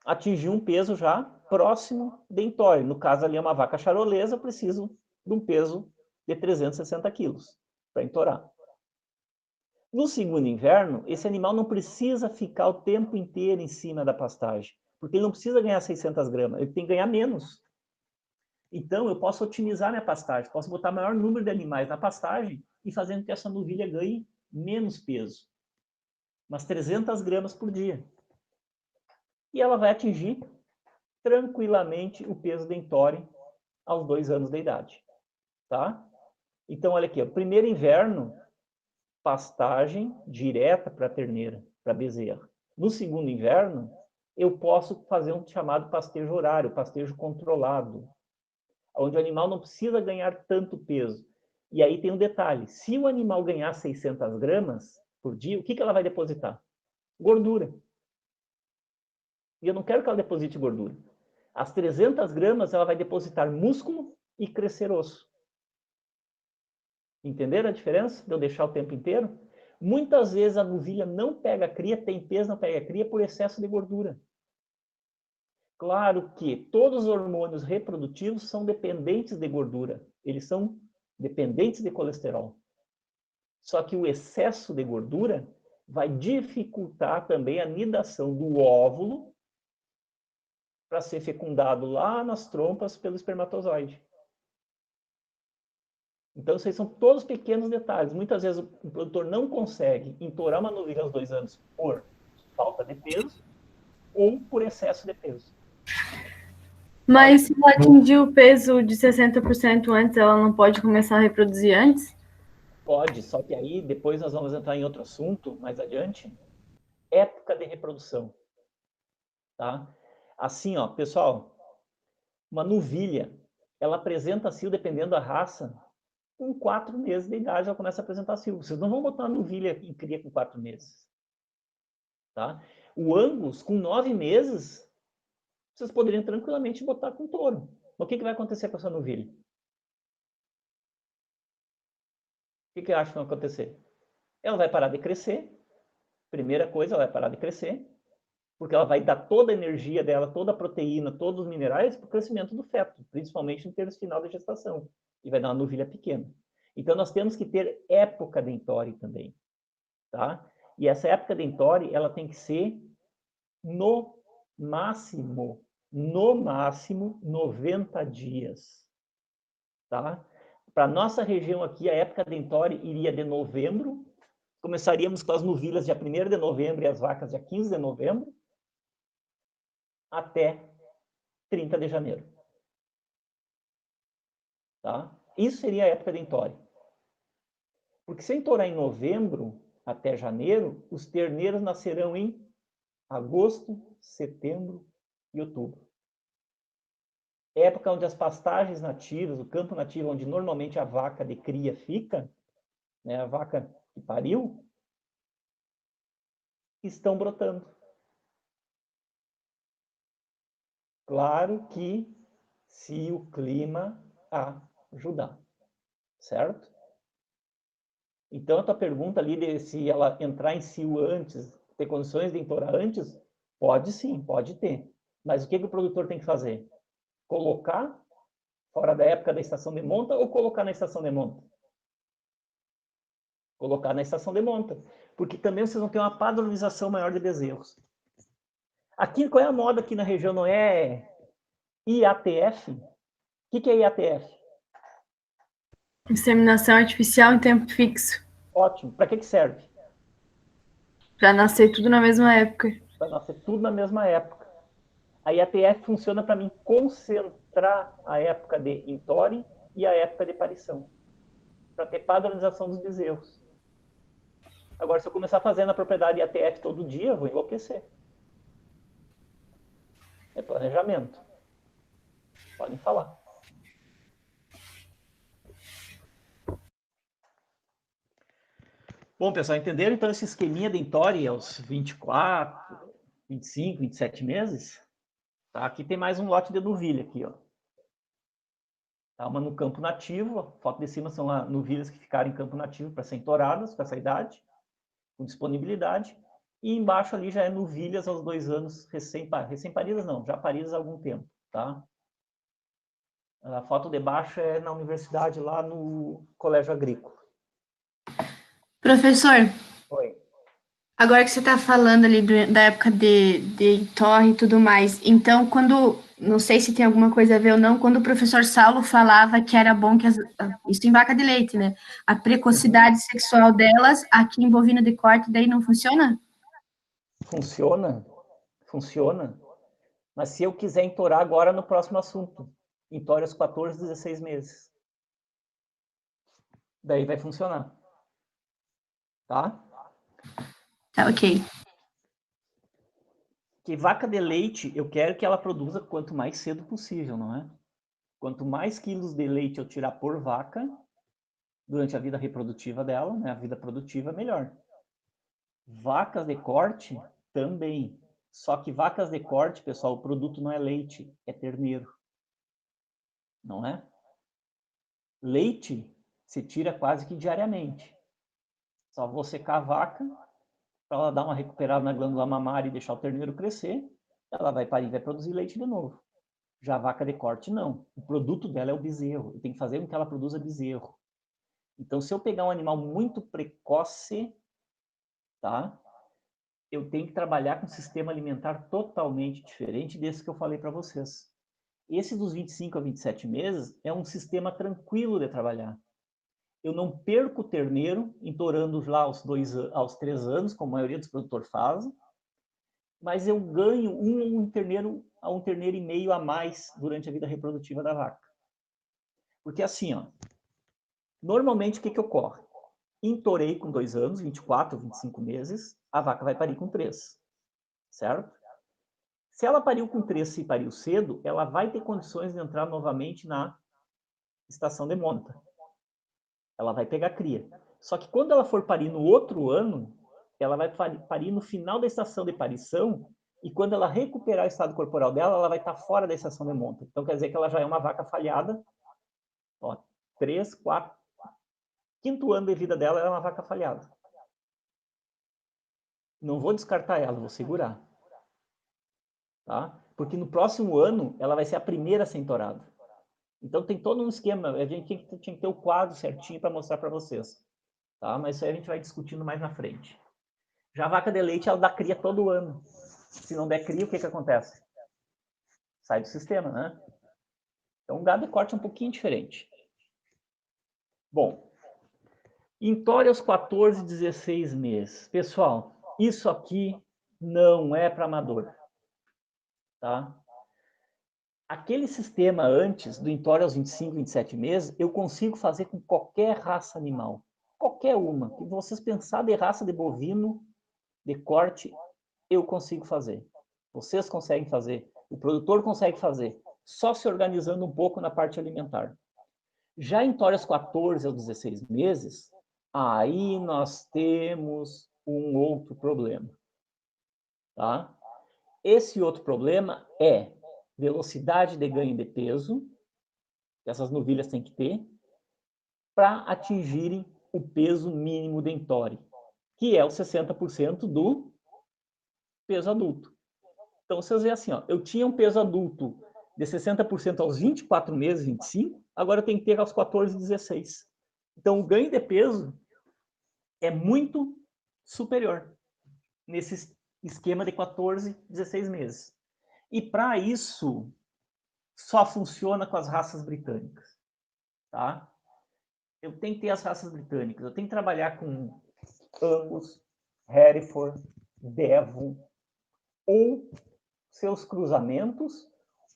Atingiu um peso já próximo de entorne. No caso ali é uma vaca charolesa, eu preciso de um peso de 360 quilos para entorar. No segundo inverno, esse animal não precisa ficar o tempo inteiro em cima da pastagem, porque ele não precisa ganhar 600 gramas, ele tem que ganhar menos. Então, eu posso otimizar minha pastagem, posso botar maior número de animais na pastagem e fazendo com que essa novilha ganhe menos peso, umas 300 gramas por dia. E ela vai atingir tranquilamente o peso dentório aos 2 anos de idade, tá? Então, olha aqui, ó, primeiro inverno, pastagem direta para a terneira, para a bezerra. No segundo inverno, eu posso fazer um chamado pastejo horário, pastejo controlado, onde o animal não precisa ganhar tanto peso. E aí tem um detalhe, se o animal ganhar 600 gramas por dia, o que ela vai depositar? Gordura. E eu não quero que ela deposite gordura. As 300 gramas, ela vai depositar músculo e crescer osso. Entenderam a diferença de eu deixar o tempo inteiro? Muitas vezes a novilha não pega cria, tem peso, não pega cria por excesso de gordura. Claro que todos os hormônios reprodutivos são dependentes de gordura. Eles são dependentes de colesterol. Só que o excesso de gordura vai dificultar também a nidação do óvulo para ser fecundado lá nas trompas pelo espermatozoide. Então, esses são todos pequenos detalhes. Muitas vezes o produtor não consegue entorar uma novilha aos 2 anos por falta de peso ou por excesso de peso. Mas se ela atingir o peso de 60% antes, ela não pode começar a reproduzir antes? Pode, só que aí depois nós vamos entrar em outro assunto mais adiante. Época de reprodução. Tá? Assim, ó, pessoal, uma novilha, ela apresenta cio, dependendo da raça, com 4 meses de idade ela começa a apresentar cio. Vocês não vão botar uma novilha em cria com 4 meses. Tá? O Angus, com 9 meses, vocês poderiam tranquilamente botar com touro. O que vai acontecer com essa novilha? O que eu acho que vai acontecer? Ela vai parar de crescer. Primeira coisa, ela vai parar de crescer, porque ela vai dar toda a energia dela, toda a proteína, todos os minerais para o crescimento do feto, principalmente no terço final da gestação. E vai dar uma novilha pequena. Então, nós temos que ter época dentória também. Tá? E essa época dentória, ela tem que ser no máximo 90 dias. Tá? Para nossa região aqui, a época dentória iria de novembro. Começaríamos com as novilhas dia 1º de novembro e as vacas dia 15 de novembro, até 30 de janeiro. Tá? Isso seria a época dentória. Porque se entourar em novembro até janeiro, os terneiros nascerão em agosto, setembro e outubro. Época onde as pastagens nativas, o campo nativo onde normalmente a vaca de cria fica, né, a vaca que pariu, estão brotando. Claro que se o clima ajudar, certo? Então, a tua pergunta ali de se ela entrar em cio antes, ter condições de entourar antes, pode sim, pode ter. Mas o que o produtor tem que fazer? Colocar fora da época da estação de monta ou colocar na estação de monta? Colocar na estação de monta. Porque também vocês vão ter uma padronização maior de bezerros. Aqui, qual é a moda aqui na região? Não é IATF? O que é IATF? Inseminação artificial em tempo fixo. Ótimo. Para que serve? Para nascer tudo na mesma época. Para nascer tudo na mesma época. A IATF funciona para mim concentrar a época de entore e a época de parição. Para ter padronização dos bezerros. Agora, se eu começar a fazer na propriedade IATF todo dia, eu vou enlouquecer. É planejamento. Podem falar. Bom, pessoal, entenderam então esse esqueminha de entore aos 24, 25, 27 meses? Tá? Aqui tem mais um lote de novilha aqui, ó. Tá, uma no campo nativo, a foto de cima são novilhas que ficaram em campo nativo para serem touradas, com essa idade, com disponibilidade. E embaixo ali já é novilhas aos 2 anos, recém-paridas não, já paridas há algum tempo, tá? A foto de baixo é na universidade, lá no Colégio Agrícola. Professor, Oi. Agora que você está falando ali da época de torre e tudo mais, então não sei se tem alguma coisa a ver ou não, quando o professor Saulo falava que era bom isso em vaca de leite, né? A precocidade sexual delas, aqui em bovino de corte, daí não funciona? Funciona, funciona. Mas se eu quiser entorar agora no próximo assunto, entore aos 14, 16 meses. Daí vai funcionar. Tá? Tá, ok. Que vaca de leite, eu quero que ela produza quanto mais cedo possível, não é? Quanto mais quilos de leite eu tirar por vaca, durante a vida reprodutiva dela, né, a vida produtiva, melhor. Vacas de corte, também. Só que vacas de corte, pessoal, o produto não é leite, é terneiro. Não é? Leite se tira quase que diariamente. Só vou secar a vaca, para ela dar uma recuperada na glândula mamária e deixar o terneiro crescer, ela vai parir e vai produzir leite de novo. Já a vaca de corte, não. O produto dela é o bezerro. Eu tenho que fazer com que ela produza bezerro. Então, se eu pegar um animal muito precoce, tá? Eu tenho que trabalhar com um sistema alimentar totalmente diferente desse que eu falei para vocês. Esse dos 25 a 27 meses é um sistema tranquilo de trabalhar. Eu não perco o terneiro, entorando lá aos 3 anos, como a maioria dos produtores fazem, mas eu ganho um terneiro a um terneiro e meio a mais durante a vida reprodutiva da vaca. Porque assim, ó, normalmente o que ocorre? Entorei com 2 anos, 24, 25 meses, a vaca vai parir com 3, certo? Se ela pariu com 3 e pariu cedo, ela vai ter condições de entrar novamente na estação de monta. Ela vai pegar cria. Só que quando ela for parir no outro ano, ela vai parir no final da estação de parição, e quando ela recuperar o estado corporal dela, ela vai estar fora da estação de monta. Então quer dizer que ela já é uma vaca falhada. Ó, 3, 4, quinto ano de vida dela, ela é uma vaca falhada. Não vou descartar ela, vou segurar. Tá? Porque no próximo ano, ela vai ser a primeira a ser entorada. Então tem todo um esquema, a gente tinha que ter o quadro certinho para mostrar para vocês. Tá? Mas isso aí a gente vai discutindo mais na frente. Já a vaca de leite, ela dá cria todo ano. Se não der cria, o que acontece? Sai do sistema, né? Então o gado de corte é um pouquinho diferente. Bom, entore aos 14, 16 meses. Pessoal, isso aqui não é para amador. Tá? Aquele sistema antes do entore aos 25, 27 meses, eu consigo fazer com qualquer raça animal. Qualquer uma. Que vocês pensarem de raça de bovino, de corte, eu consigo fazer. Vocês conseguem fazer. O produtor consegue fazer. Só se organizando um pouco na parte alimentar. Já em aos 14 aos 16 meses, aí nós temos um outro problema. Tá? Esse outro problema é velocidade de ganho de peso, que essas novilhas têm que ter, para atingirem o peso mínimo de entore, que é o 60% do peso adulto. Então, vocês veem assim, ó, eu tinha um peso adulto de 60% aos 24 meses, 25, agora eu tenho que ter aos 14, 16. Então, o ganho de peso é muito superior nesse esquema de 14, 16 meses. E para isso, só funciona com as raças britânicas. Tá? Eu tenho que ter as raças britânicas, eu tenho que trabalhar com Angus, Hereford, Devon, ou seus cruzamentos,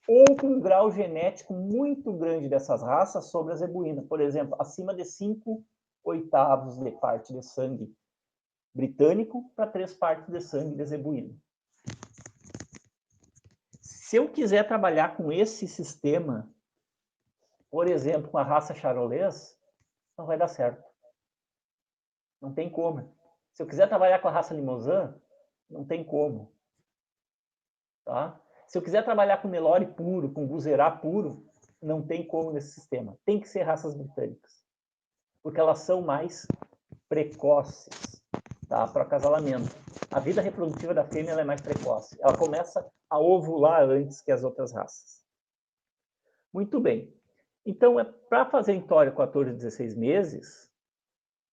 ou com um grau genético muito grande dessas raças sobre a zebuína. Por exemplo, acima de 5/8 de parte de sangue britânico para 3 partes de sangue de zebuína. Se eu quiser trabalhar com esse sistema, por exemplo, com a raça charolês, não vai dar certo. Não tem como. Se eu quiser trabalhar com a raça limousin, não tem como. Tá? Se eu quiser trabalhar com Nelore puro, com Guzerá puro, não tem como nesse sistema. Tem que ser raças britânicas. Porque elas são mais precoces, tá? Para acasalamento. A vida reprodutiva da fêmea é mais precoce. Ela começa a ovular antes que as outras raças. Muito bem. Então, para fazer entório 14, 16 meses,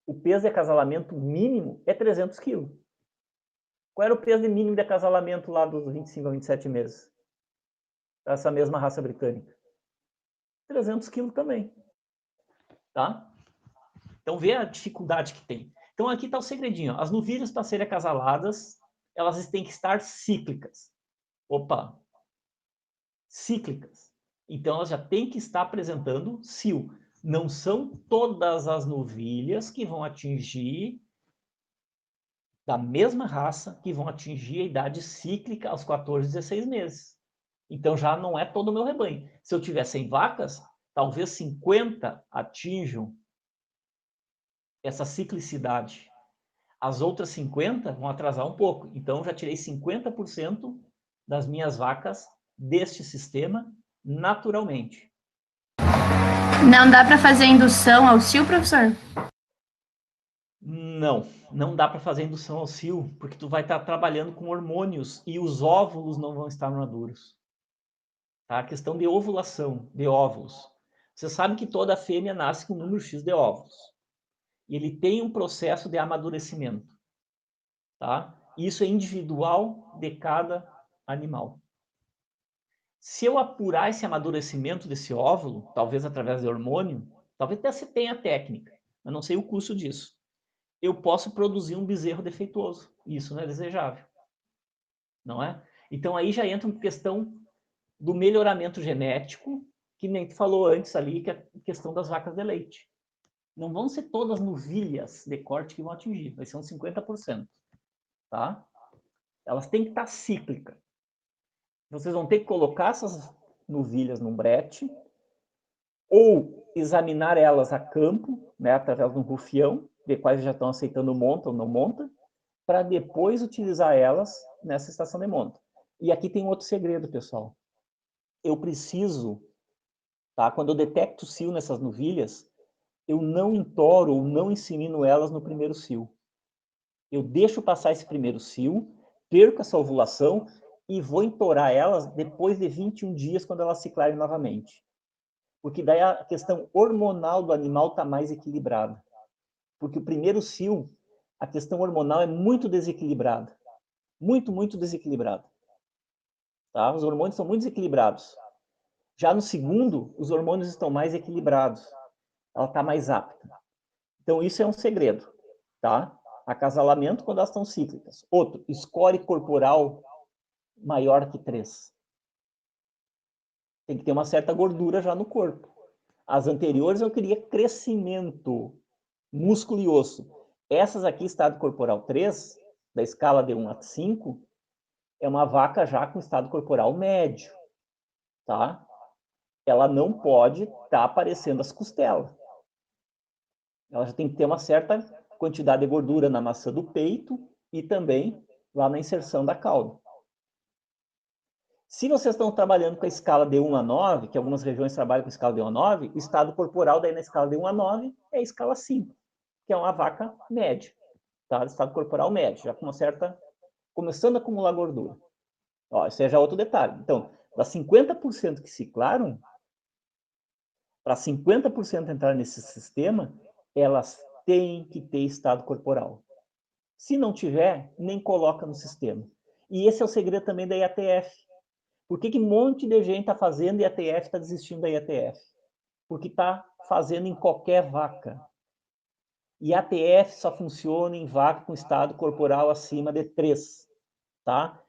o peso de acasalamento mínimo é 300 quilos. Qual era o peso mínimo de acasalamento lá dos 25 a 27 meses? Essa mesma raça britânica. 300 quilos também. Tá? Então, vê a dificuldade que tem. Então, aqui está o segredinho. As novilhas, para serem acasaladas, elas têm que estar cíclicas. Opa! Cíclicas. Então, elas já têm que estar apresentando cio. Não são todas as novilhas que vão atingir, da mesma raça, que vão atingir a idade cíclica aos 14, 16 meses. Então, já não é todo o meu rebanho. Se eu tiver 100 vacas, talvez 50 atinjam essa ciclicidade. As outras 50 vão atrasar um pouco. Então, já tirei 50% das minhas vacas deste sistema naturalmente. Não dá para fazer indução ao cio, professor? Não dá para fazer indução ao cio, porque tu vai estar trabalhando com hormônios e os óvulos não vão estar maduros. Tá? A questão de ovulação, de óvulos. Você sabe que toda fêmea nasce com um número X de óvulos. E ele tem um processo de amadurecimento. Tá? Isso é individual de cada animal. Se eu apurar esse amadurecimento desse óvulo, talvez através de hormônio, talvez até se tenha técnica, eu não sei o custo disso, eu posso produzir um bezerro defeituoso. Isso não é desejável. Não é? Então aí já entra uma questão do melhoramento genético, que nem tu falou antes ali, que é a questão das vacas de leite. Não vão ser todas novilhas de corte que vão atingir, vai ser uns 50%. Tá? Elas têm que estar cíclicas. Vocês vão ter que colocar essas novilhas num brete, ou examinar elas a campo, né, através de um rufião, de quais já estão aceitando monta ou não monta, para depois utilizar elas nessa estação de monta. E aqui tem outro segredo, pessoal. Eu preciso, tá, quando eu detecto cio nessas novilhas, eu não entoro ou não insemino elas no primeiro cio. Eu deixo passar esse primeiro cio, perco essa ovulação e vou entorar elas depois de 21 dias, quando elas ciclarem novamente. Porque daí a questão hormonal do animal está mais equilibrada. Porque o primeiro cio, a questão hormonal é muito desequilibrada. Muito, muito desequilibrada. Tá? Os hormônios são muito desequilibrados. Já no segundo, os hormônios estão mais equilibrados. Ela está mais apta. Então, isso é um segredo. Tá? Acasalamento quando elas estão cíclicas. Outro, score corporal maior que 3. Tem que ter uma certa gordura já no corpo. As anteriores eu queria crescimento, músculo e osso. Essas aqui, estado corporal 3, da escala de 1 a 5, é uma vaca já com estado corporal médio. Tá? Ela não pode estar aparecendo as costelas. Ela já tem que ter uma certa quantidade de gordura na maçã do peito e também lá na inserção da cauda. Se vocês estão trabalhando com a escala de 1 a 9, que algumas regiões trabalham com a escala de 1 a 9, o estado corporal daí na escala de 1 a 9 é a escala 5, que é uma vaca média, tá? Estado corporal médio, já com uma certa... começando a acumular gordura. Ó, esse é já outro detalhe. Então, das 50% que ciclaram, para 50% entrar nesse sistema, elas têm que ter estado corporal. Se não tiver, nem coloca no sistema. E esse é o segredo também da IATF. Por que um monte de gente está fazendo e a IATF está desistindo da IATF? Porque está fazendo em qualquer vaca. E a IATF só funciona em vaca com estado corporal acima de 3. Tá?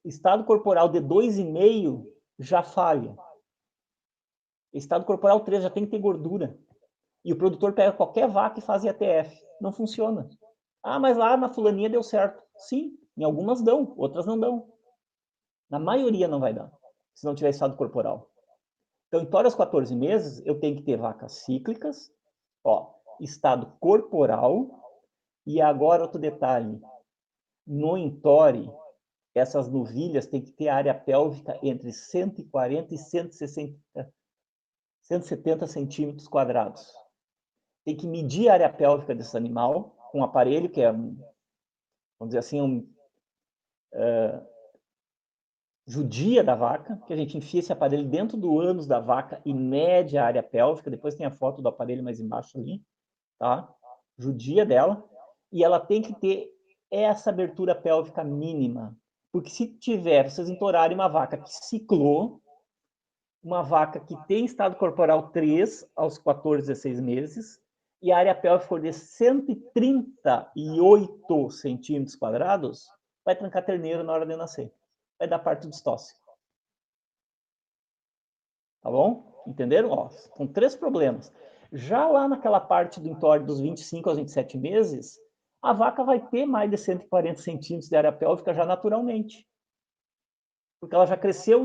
Estado corporal de 2,5 já falha. Estado corporal 3 já tem que ter gordura. E o produtor pega qualquer vaca e faz IATF. Não funciona. Ah, mas lá na fulaninha deu certo. Sim, em algumas dão, outras não dão. Na maioria não vai dar, se não tiver estado corporal. Então, em torno aos 14 meses, eu tenho que ter vacas cíclicas, ó, estado corporal, e agora outro detalhe, no entore, essas novilhas têm que ter área pélvica entre 140 e 170 centímetros quadrados. Tem que medir a área pélvica desse animal com um aparelho que é, vamos dizer assim, judia da vaca, que a gente enfia esse aparelho dentro do ânus da vaca e mede a área pélvica, depois tem a foto do aparelho mais embaixo ali, tá? Judia dela, e ela tem que ter essa abertura pélvica mínima. Porque se tiver, vocês entorarem uma vaca que ciclou, uma vaca que tem estado corporal 3 aos 14, 16 meses, e a área pélvica for de 138 centímetros quadrados, vai trancar terneiro na hora de nascer. Vai dar parto distóxico. Tá bom? Entenderam? Ó, com 3 problemas. Já lá naquela parte do entorno dos 25 aos 27 meses, a vaca vai ter mais de 140 centímetros de área pélvica já naturalmente. Porque ela já cresceu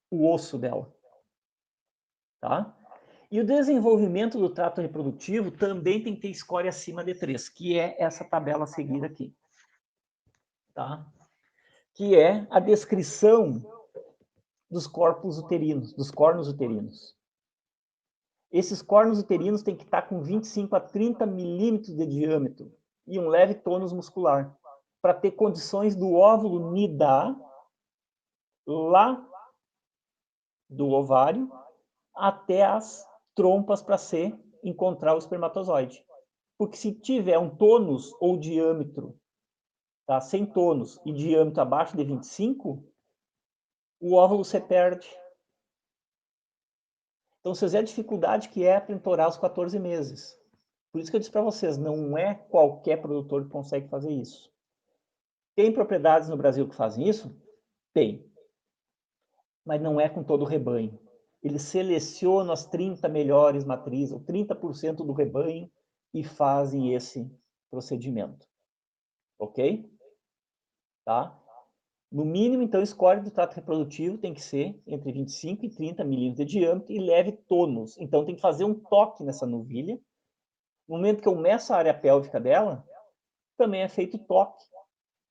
o osso dela. Tá? E o desenvolvimento do trato reprodutivo também tem que ter score acima de 3, que é essa tabela a seguir aqui. Tá? Que é a descrição dos corpos uterinos, dos cornos uterinos. Esses cornos uterinos têm que estar com 25 a 30 milímetros de diâmetro e um leve tônus muscular, para ter condições do óvulo nidar lá do ovário até as trompas para encontrar o espermatozoide. Porque se tiver um tônus ou diâmetro, tá, sem tônus e diâmetro abaixo de 25, o óvulo se perde. Então, vocês vê a dificuldade que é para entorar aos 14 meses. Por isso que eu disse para vocês, não é qualquer produtor que consegue fazer isso. Tem propriedades no Brasil que fazem isso? Tem. Mas não é com todo o rebanho. Eles selecionam as 30 melhores matrizes, ou 30% do rebanho, e fazem esse procedimento. Ok? Tá? No mínimo, então, o score do trato reprodutivo tem que ser entre 25 e 30 milímetros de diâmetro e leve tônus. Então, tem que fazer um toque nessa novilha. No momento que eu meço a área pélvica dela, também é feito toque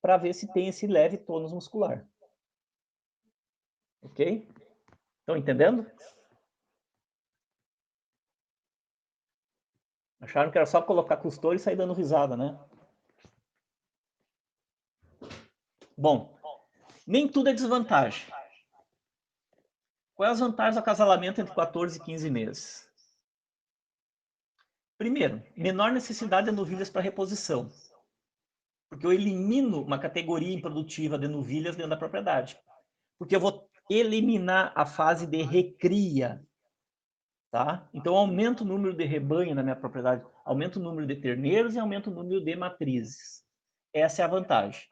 para ver se tem esse leve tônus muscular. Ok? Estão entendendo? Acharam que era só colocar costura e sair dando risada, né? Bom, nem tudo é desvantagem. Quais as vantagens do acasalamento entre 14 e 15 meses? Primeiro, menor necessidade de novilhas para reposição. Porque eu elimino uma categoria improdutiva de novilhas dentro da propriedade. Porque eu vou eliminar a fase de recria. Tá? Então, aumenta o número de rebanho na minha propriedade, aumenta o número de terneiros e aumenta o número de matrizes. Essa é a vantagem.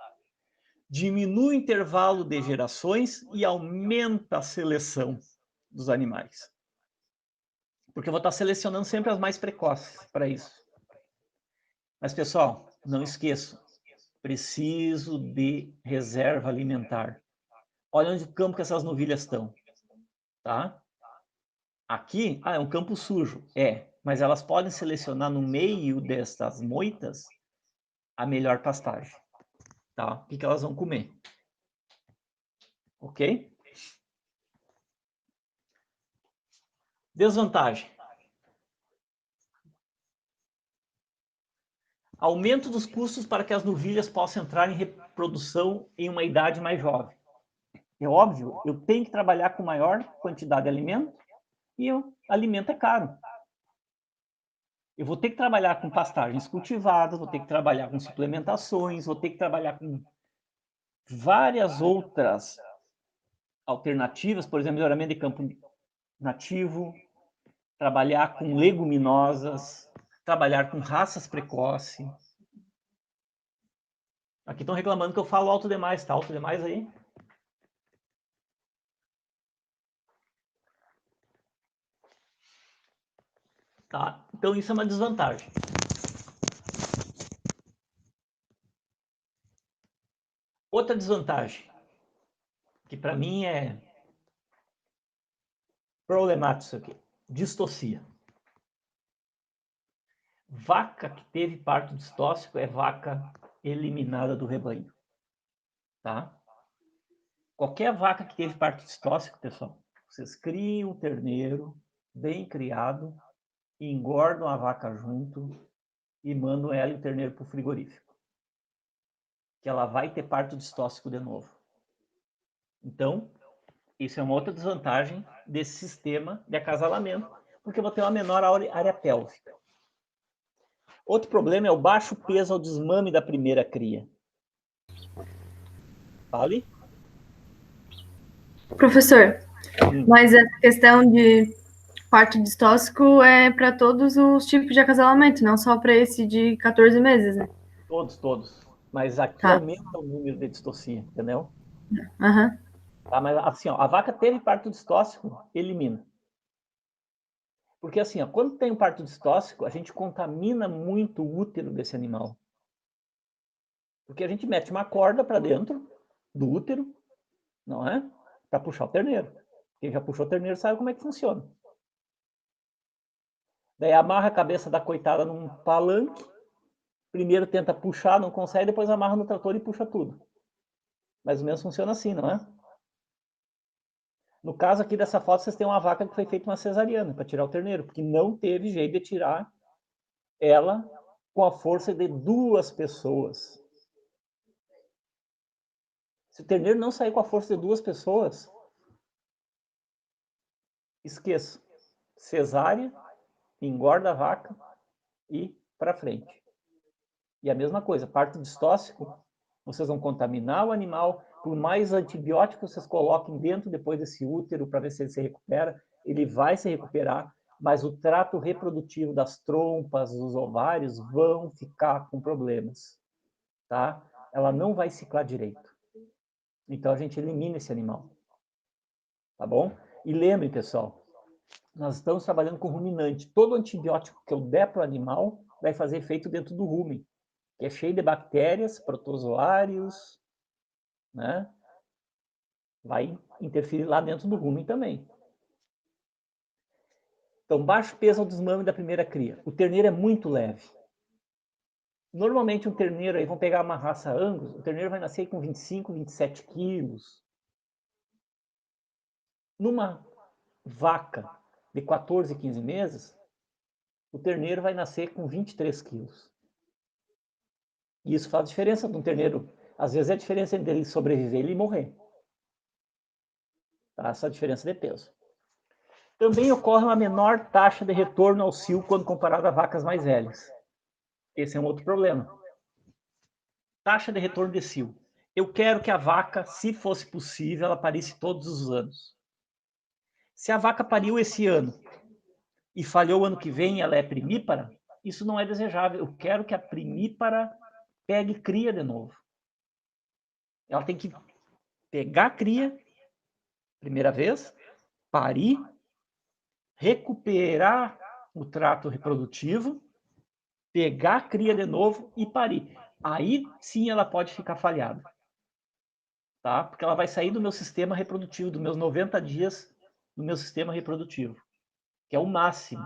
Diminui o intervalo de gerações e aumenta a seleção dos animais. Porque eu vou estar selecionando sempre as mais precoces para isso. Mas, pessoal, não esqueçam, preciso de reserva alimentar. Olha onde o campo que essas novilhas estão. Tá? Aqui, é um campo sujo. Mas elas podem selecionar no meio destas moitas a melhor pastagem. Tá? O que elas vão comer. Ok? Desvantagem. Aumento dos custos para que as novilhas possam entrar em reprodução em uma idade mais jovem. É óbvio, eu tenho que trabalhar com maior quantidade de alimento e o alimento é caro. Eu vou ter que trabalhar com pastagens cultivadas, vou ter que trabalhar com suplementações, vou ter que trabalhar com várias outras alternativas, por exemplo, melhoramento de campo nativo, trabalhar com leguminosas, trabalhar com raças precoces. Aqui estão reclamando que eu falo alto demais, tá alto demais aí? Tá? Então isso é uma desvantagem. Outra desvantagem, que para mim é problemático isso aqui, distocia. Vaca que teve parto distóxico é vaca eliminada do rebanho. Tá? Qualquer vaca que teve parto distóxico, pessoal, vocês criam o terneiro bem criado, engordam a vaca junto e mandam ela e o terneiro para o frigorífico. Que ela vai ter parto distóxico de novo. Então, isso é uma outra desvantagem desse sistema de acasalamento, porque eu vou ter uma menor área pélvica. Outro problema é o baixo peso ao desmame da primeira cria. Fale. Professor, mas essa questão de parto distóxico é para todos os tipos de acasalamento, não só para esse de 14 meses, né? Todos. Mas aqui Tá. aumenta o número de distocia, entendeu? Aham. Tá, mas assim, ó, a vaca teve parto distóxico, elimina. Porque assim, ó, quando tem um parto distóxico, a gente contamina muito o útero desse animal. Porque a gente mete uma corda para dentro do útero, não é? Para puxar o terneiro. Quem já puxou o terneiro sabe como é que funciona. Daí amarra a cabeça da coitada num palanque, primeiro tenta puxar, não consegue, depois amarra no trator e puxa tudo. Mais ou menos funciona assim, não é? No caso aqui dessa foto, vocês têm uma vaca que foi feita uma cesariana para tirar o terneiro, porque não teve jeito de tirar ela com a força de 2 pessoas. Se o terneiro não sair com a força de 2 pessoas, esqueça. Cesárea, engorda a vaca e para frente. E a mesma coisa, parto distóxico, vocês vão contaminar o animal, por mais antibióticos vocês coloquem dentro depois desse útero para ver se ele se recupera, ele vai se recuperar, mas o trato reprodutivo das trompas, dos ovários vão ficar com problemas, tá? Ela não vai ciclar direito. Então a gente elimina esse animal, tá bom? E lembrem, pessoal, nós estamos trabalhando com ruminante. Todo antibiótico que eu der para o animal vai fazer efeito dentro do rumen, que é cheio de bactérias, protozoários, né? Vai interferir lá dentro do rumen também. Então, baixo peso ao desmame da primeira cria. O terneiro é muito leve. Normalmente um terneiro, aí vão pegar uma raça Angus, o terneiro vai nascer com 25, 27 quilos. Numa vaca de 14, 15 meses, o terneiro vai nascer com 23 quilos. E isso faz diferença de um terneiro. Às vezes é a diferença entre ele sobreviver e ele morrer. Tá? Essa diferença de peso. Também ocorre uma menor taxa de retorno ao cio quando comparado a vacas mais velhas. Esse é um outro problema. Taxa de retorno de cio. Eu quero que a vaca, se fosse possível, ela parisse todos os anos. Se a vaca pariu esse ano e falhou o ano que vem, ela é primípara, isso não é desejável. Eu quero que a primípara pegue cria de novo. Ela tem que pegar a cria, primeira vez, parir, recuperar o trato reprodutivo, pegar a cria de novo e parir. Aí sim ela pode ficar falhada. Tá? Porque ela vai sair do meu sistema reprodutivo, dos meus 90 dias do meu sistema reprodutivo, que é o máximo.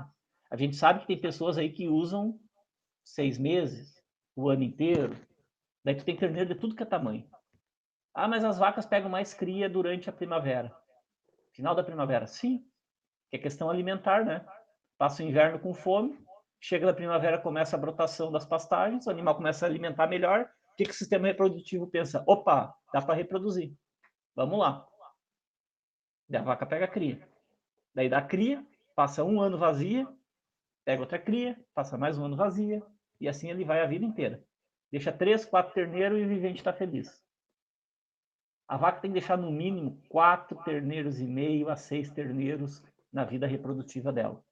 A gente sabe que tem pessoas aí que usam 6 meses, o ano inteiro. Daí tu tem terneiro de tudo que é tamanho. Ah, mas as vacas pegam mais cria durante a primavera. Final da primavera, sim. Que é questão alimentar, né? Passa o inverno com fome, chega na primavera, começa a brotação das pastagens, o animal começa a alimentar melhor. O que o sistema reprodutivo pensa? Opa, dá para reproduzir. Vamos lá. Daí a vaca pega a cria. Daí dá cria, passa um ano vazia, pega outra cria, passa mais um ano vazia, e assim ele vai a vida inteira. Deixa 3, 4 terneiros e o vivente está feliz. A vaca tem que deixar no mínimo 4 terneiros e meio a 6 terneiros na vida reprodutiva dela.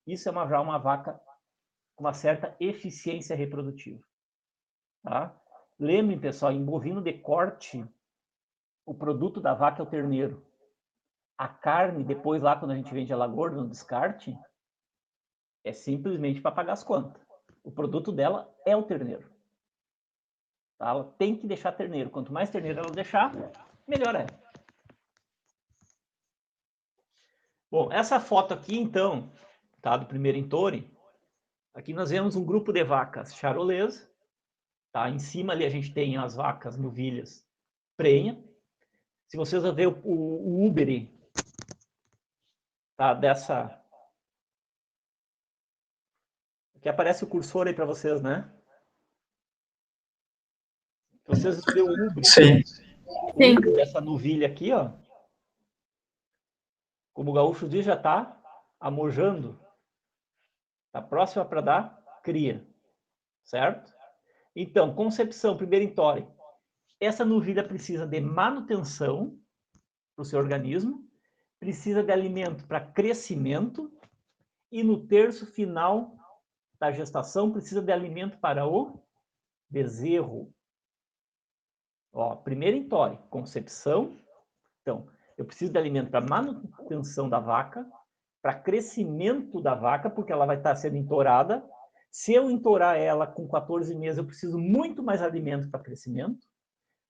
Isso é já uma vaca com uma certa eficiência reprodutiva. Tá? Lembrem, pessoal, em bovino de corte, o produto da vaca é o terneiro. A carne, depois lá quando a gente vende ela gorda no descarte, é simplesmente para pagar as contas. O produto dela é o terneiro. Tá? Ela tem que deixar terneiro. Quanto mais terneiro ela deixar, melhor é. Bom, essa foto aqui, então, tá, do primeiro entore, aqui nós vemos um grupo de vacas charolês. Tá? Em cima ali a gente tem as vacas novilhas prenha. Se vocês vão ver o Uber, tá, dessa... Aqui aparece o cursor aí para vocês, né? Se vocês verem o Uber, Sim. dessa novilha aqui, ó, como o gaúcho diz, já está amojando. Está próxima para dar cria. Certo? Então, concepção, primeiro entore. Essa novilha precisa de manutenção para o seu organismo, precisa de alimento para crescimento, e no terço final da gestação precisa de alimento para o bezerro. Ó, primeiro entore, concepção. Então, eu preciso de alimento para manutenção da vaca, para crescimento da vaca, porque ela vai estar sendo entorada. Se eu entorar ela com 14 meses, eu preciso muito mais alimento para crescimento.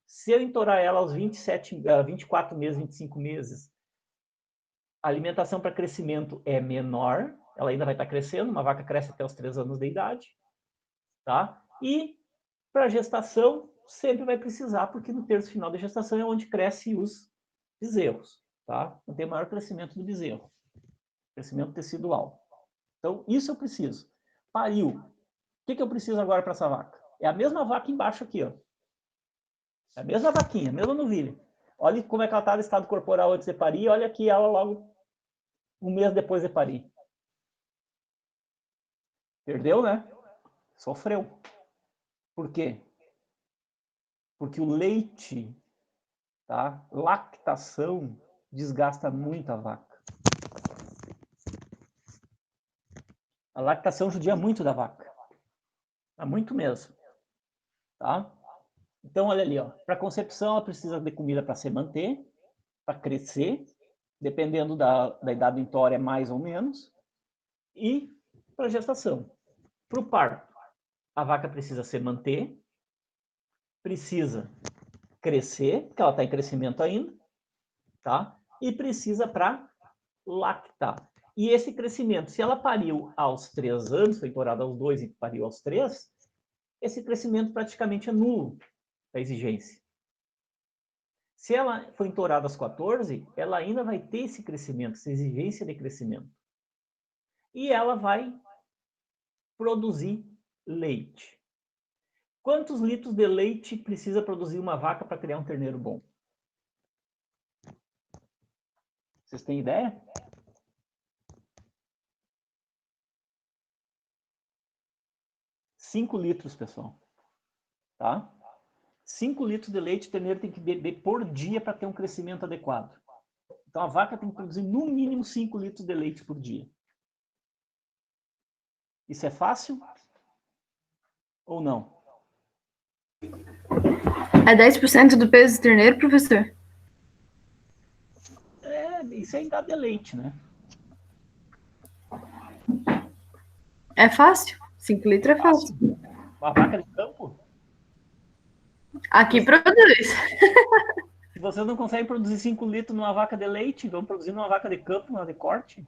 Se eu entorar ela aos 24 meses, 25 meses, a alimentação para crescimento é menor, ela ainda vai estar crescendo, uma vaca cresce até os 3 anos de idade, tá? E para gestação, sempre vai precisar, porque no terço final da gestação é onde crescem os bezerros, tá? Não tem maior crescimento do bezerro, crescimento tecidual. Então, isso eu preciso. Pariu. O que eu preciso agora para essa vaca? É a mesma vaca embaixo aqui, ó. É a mesma vaquinha, a mesma novilha. Olha como é que ela está no estado corporal antes de parir, olha aqui ela logo um mês depois de parir. Perdeu, né? Sofreu. Por quê? Porque o leite, tá? Lactação, desgasta muito a vaca. A lactação judia muito da vaca. Muito mesmo. Tá? Então, olha ali, ó. Para concepção, ela precisa de comida para se manter, para crescer, dependendo da idade do entor, é mais ou menos, e para gestação. Para o parto, a vaca precisa se manter, precisa crescer, porque ela está em crescimento ainda, tá? E precisa para lactar. E esse crescimento, se ela pariu aos 3 anos, foi entorada aos 2 e pariu aos 3, esse crescimento praticamente é nulo da exigência. Se ela foi entorada aos 14, ela ainda vai ter esse crescimento, essa exigência de crescimento. E ela vai produzir leite. Quantos litros de leite precisa produzir uma vaca para criar um terneiro bom? Vocês têm ideia? Cinco litros, pessoal. Tá? 5 litros de leite o terneiro tem que beber por dia para ter um crescimento adequado. Então a vaca tem que produzir no mínimo 5 litros de leite por dia. Isso é fácil? Ou não? É 10% do peso do terneiro, professor? Isso é em idade de leite, né? É fácil? 5 litros é fácil. Uma vaca de campo? Aqui produz. Se vocês não conseguem produzir 5 litros numa vaca de leite, vão produzir numa vaca de campo, numa de corte.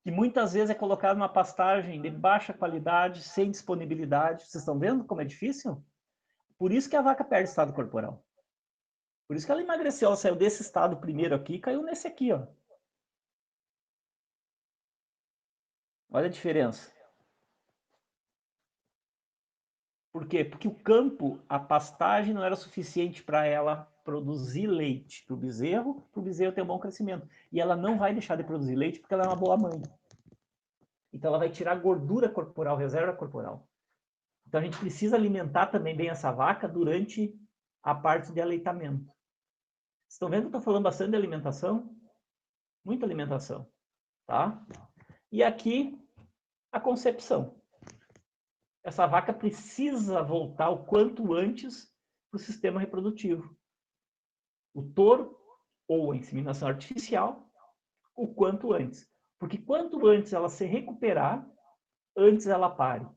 Que muitas vezes é colocado numa pastagem de baixa qualidade, sem disponibilidade. Vocês estão vendo como é difícil? Por isso que a vaca perde estado corporal. Por isso que ela emagreceu, ela saiu desse estado primeiro aqui e caiu nesse aqui, ó. Olha a diferença. Por quê? Porque o campo, a pastagem não era suficiente para ela produzir leite para o bezerro ter um bom crescimento. E ela não vai deixar de produzir leite porque ela é uma boa mãe. Então ela vai tirar gordura corporal, reserva corporal. Então a gente precisa alimentar também bem essa vaca durante a parte de aleitamento. Vocês estão vendo que eu estou falando bastante de alimentação? Muita alimentação, tá? E aqui, a concepção. Essa vaca precisa voltar o quanto antes para o sistema reprodutivo. O touro ou a inseminação artificial, o quanto antes. Porque quanto antes ela se recuperar, antes ela pare.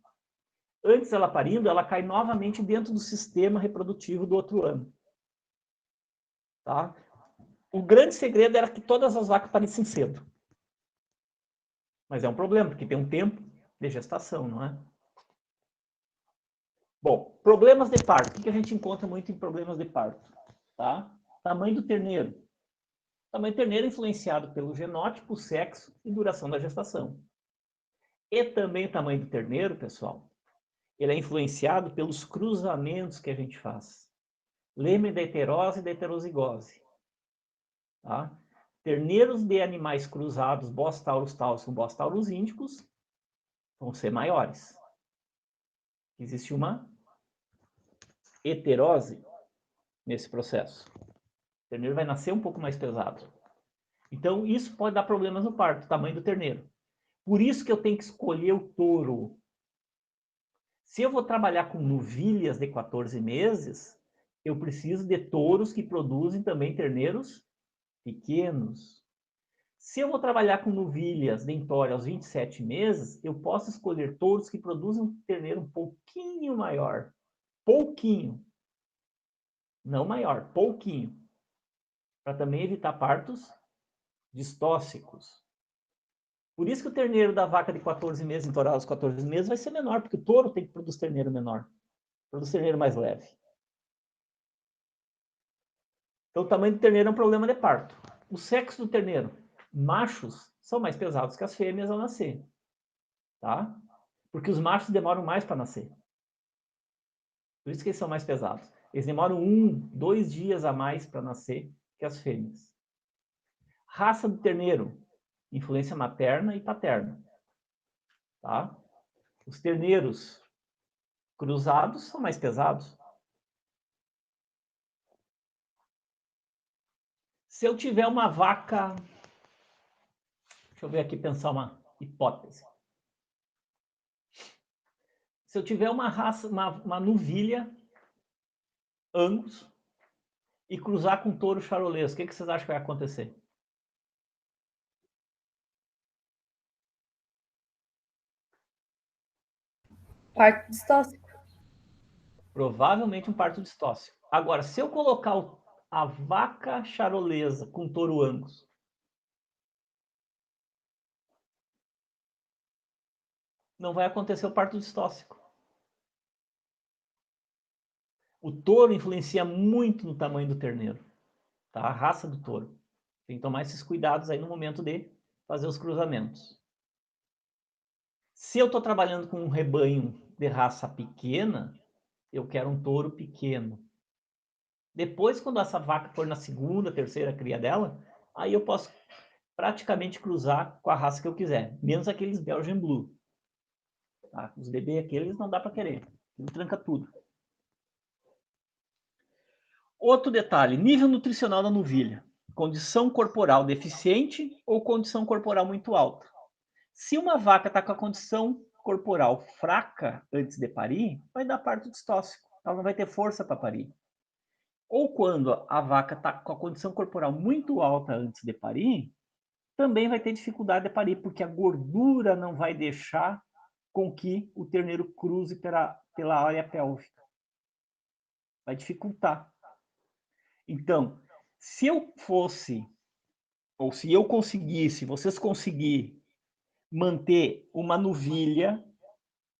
Antes ela parindo, ela cai novamente dentro do sistema reprodutivo do outro ano. Tá? O grande segredo era que todas as vacas parecem cedo. Mas é um problema, porque tem um tempo de gestação, não é? Bom, problemas de parto. O que a gente encontra muito em problemas de parto? Tá? Tamanho do terneiro. O tamanho do terneiro é influenciado pelo genótipo, sexo e duração da gestação. E também o tamanho do terneiro, pessoal, ele é influenciado pelos cruzamentos que a gente faz. Lembre da heterose e da heterozigose. Tá? Terneiros de animais cruzados, Bos taurus taurus com Bos taurus índicos, vão ser maiores. Existe uma heterose nesse processo. O terneiro vai nascer um pouco mais pesado. Então, isso pode dar problemas no parto, o tamanho do terneiro. Por isso que eu tenho que escolher o touro. Se eu vou trabalhar com novilhas de 14 meses, eu preciso de touros que produzem também terneiros pequenos. Se eu vou trabalhar com novilhas dentórias aos 27 meses, eu posso escolher touros que produzem um terneiro um pouquinho maior. Pouquinho. Não maior, pouquinho. Para também evitar partos distóxicos. Por isso que o terneiro da vaca de 14 meses, entorado aos 14 meses, vai ser menor, porque o touro tem que produzir terneiro menor. Produz terneiro mais leve. Então, o tamanho do terneiro é um problema de parto. O sexo do terneiro. Machos são mais pesados que as fêmeas ao nascer. Tá? Porque os machos demoram mais para nascer. Por isso que eles são mais pesados. Eles demoram 1, 2 dias a mais para nascer que as fêmeas. Raça do terneiro. Influência materna e paterna. Tá? Os terneiros cruzados são mais pesados. Se eu tiver uma vaca... Deixa eu ver aqui, pensar uma hipótese. Se eu tiver uma raça, uma novilha Angus e cruzar com um touro charolês, o que vocês acham que vai acontecer? Parto distóxico. Provavelmente um parto distóxico. Agora, se eu colocar a vaca charolesa com touro Angus, não vai acontecer o parto distóxico. O touro influencia muito no tamanho do terneiro, tá? A raça do touro. Tem que tomar esses cuidados aí no momento de fazer os cruzamentos. Se eu estou trabalhando com um rebanho de raça pequena, eu quero um touro pequeno. Depois, quando essa vaca for na segunda, terceira cria dela, aí eu posso praticamente cruzar com a raça que eu quiser, menos aqueles Belgian Blue. Tá? Os bebês aqueles não dá para querer, ele tranca tudo. Outro detalhe, nível nutricional da novilha. Condição corporal deficiente ou condição corporal muito alta. Se uma vaca está com a condição corporal fraca antes de parir, vai dar parto distóxico. Ela não vai ter força para parir. Ou quando a vaca está com a condição corporal muito alta antes de parir, também vai ter dificuldade de parir, porque a gordura não vai deixar com que o terneiro cruze pela área pélvica. Vai dificultar. Então, se eu fosse, ou se eu conseguisse, vocês conseguirem manter uma novilha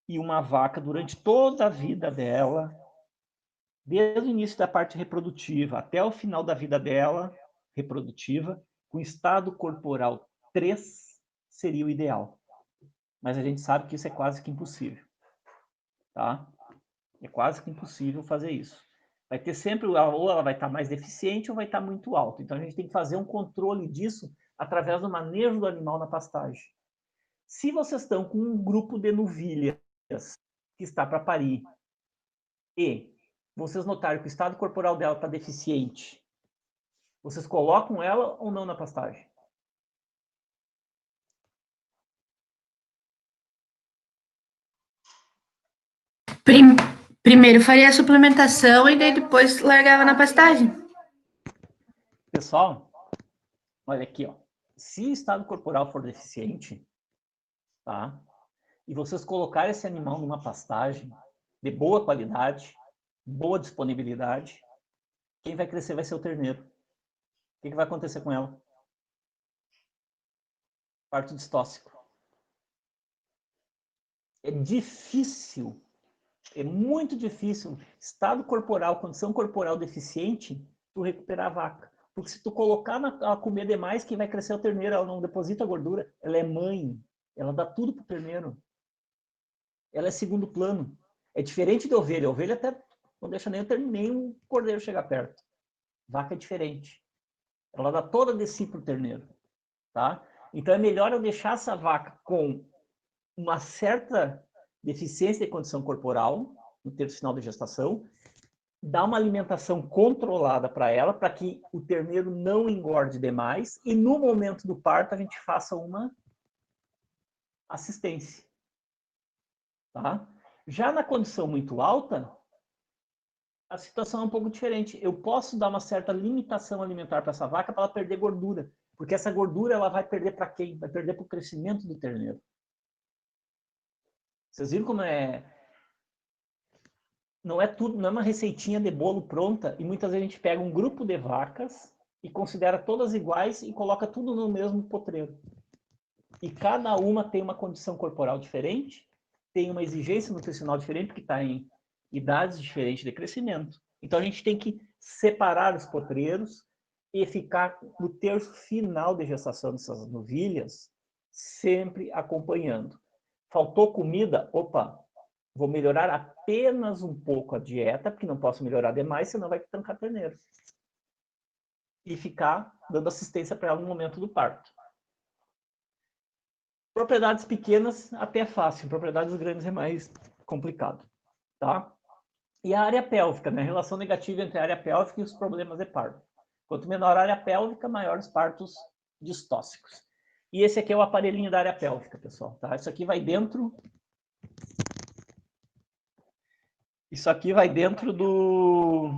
e uma vaca durante toda a vida dela, desde o início da parte reprodutiva até o final da vida dela, reprodutiva, com estado corporal 3, seria o ideal. Mas a gente sabe que isso é quase que impossível. Tá? É quase que impossível fazer isso. Vai ter sempre, ou ela vai estar mais deficiente ou vai estar muito alta. Então, a gente tem que fazer um controle disso através do manejo do animal na pastagem. Se vocês estão com um grupo de novilhas que está para parir e vocês notarem que o estado corporal dela está deficiente, vocês colocam ela ou não na pastagem? Primeiro faria a suplementação e daí depois largava na pastagem. Pessoal, olha aqui, ó. Se o estado corporal for deficiente, tá? E vocês colocarem esse animal numa pastagem de boa qualidade, boa disponibilidade, quem vai crescer vai ser o terneiro. O que vai acontecer com ela? Parto distóxico. É difícil, é muito difícil, estado corporal, condição corporal deficiente, tu recuperar a vaca. Porque se tu colocar a comer demais, quem vai crescer é o terneiro, ela não deposita gordura, ela é mãe, ela dá tudo pro terneiro. Ela é segundo plano. É diferente de ovelha. A ovelha até não deixa nem um cordeiro chegar perto. Vaca é diferente. Ela dá toda de si pro terneiro. Tá? Então é melhor eu deixar essa vaca com uma certa deficiência de condição corporal no terço final da gestação dar uma alimentação controlada para ela, para que o terneiro não engorde demais, e no momento do parto a gente faça uma assistência. Tá? Já na condição muito alta, a situação é um pouco diferente. Eu posso dar uma certa limitação alimentar para essa vaca para ela perder gordura, porque essa gordura ela vai perder para quem? Vai perder para o crescimento do terneiro. Vocês viram como não é tudo, não é uma receitinha de bolo pronta, e muitas vezes a gente pega um grupo de vacas e considera todas iguais e coloca tudo no mesmo potreiro. E cada uma tem uma condição corporal diferente, tem uma exigência nutricional diferente, porque está em idades diferentes de crescimento. Então a gente tem que separar os potreiros e ficar no terço final de gestação dessas novilhas, sempre acompanhando. Faltou comida? Opa, vou melhorar apenas um pouco a dieta, porque não posso melhorar demais, senão vai trancar terneiro. E ficar dando assistência para ela no momento do parto. Propriedades pequenas até é fácil, propriedades grandes é mais complicado. Tá? E a área pélvica, né? A relação negativa entre a área pélvica e os problemas de parto. Quanto menor a área pélvica, maiores partos distóxicos. E esse aqui é o aparelhinho da área pélvica, pessoal. Tá? Isso aqui vai dentro... Isso aqui vai dentro do...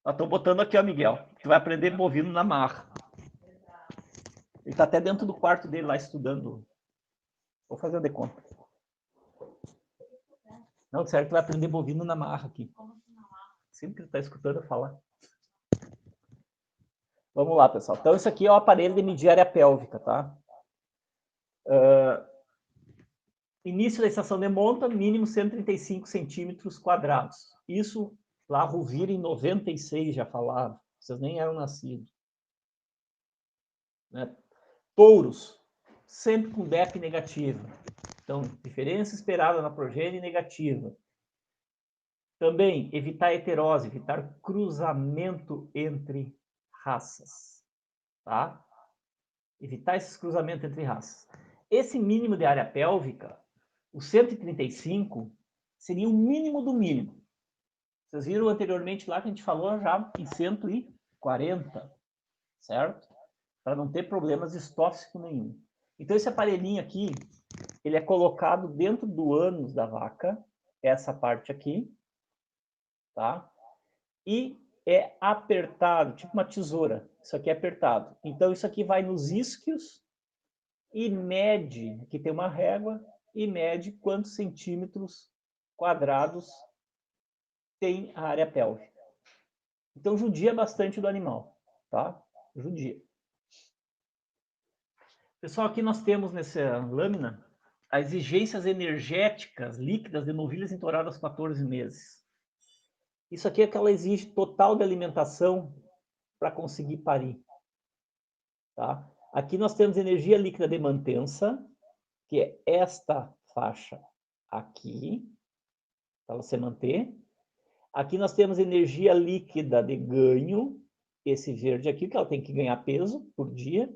Estou botando aqui, ó, Miguel. Tu vai aprender bovino na marra. Ele está até dentro do quarto dele lá estudando. Vou fazer o deconto. Não, certo, tu vai aprender bovino na marra aqui. Sempre que ele está escutando eu falar. Vamos lá, pessoal. Então, isso aqui é o aparelho de medir a área pélvica, tá? Início da estação de monta, mínimo 135 centímetros quadrados. Isso lá, Rovira em 96 já falava. Vocês nem eram nascidos. Né? Touros, sempre com DEP negativa. Então, diferença esperada na progênie negativa. Também, evitar heterose, evitar cruzamento entre raças. Tá? Evitar esses cruzamentos entre raças. Esse mínimo de área pélvica, o 135, seria o mínimo do mínimo. Vocês viram anteriormente lá que a gente falou já em 140, certo? Para não ter problemas estóxicos nenhum. Então, esse aparelhinho aqui, ele é colocado dentro do ânus da vaca, essa parte aqui, tá? E é apertado, tipo uma tesoura. Isso aqui é apertado. Então, isso aqui vai nos isquios e mede, aqui tem uma régua, e mede quantos centímetros quadrados tem a área pélvica. Então, judia bastante do animal, tá? Judia. Pessoal, aqui nós temos nessa lâmina as exigências energéticas líquidas de novilhas entouradas 14 meses. Isso aqui é que ela exige total de alimentação para conseguir parir. Tá? Aqui nós temos energia líquida de mantença, que é esta faixa aqui, para ela se manter. Aqui nós temos energia líquida de ganho, esse verde aqui, que ela tem que ganhar peso por dia.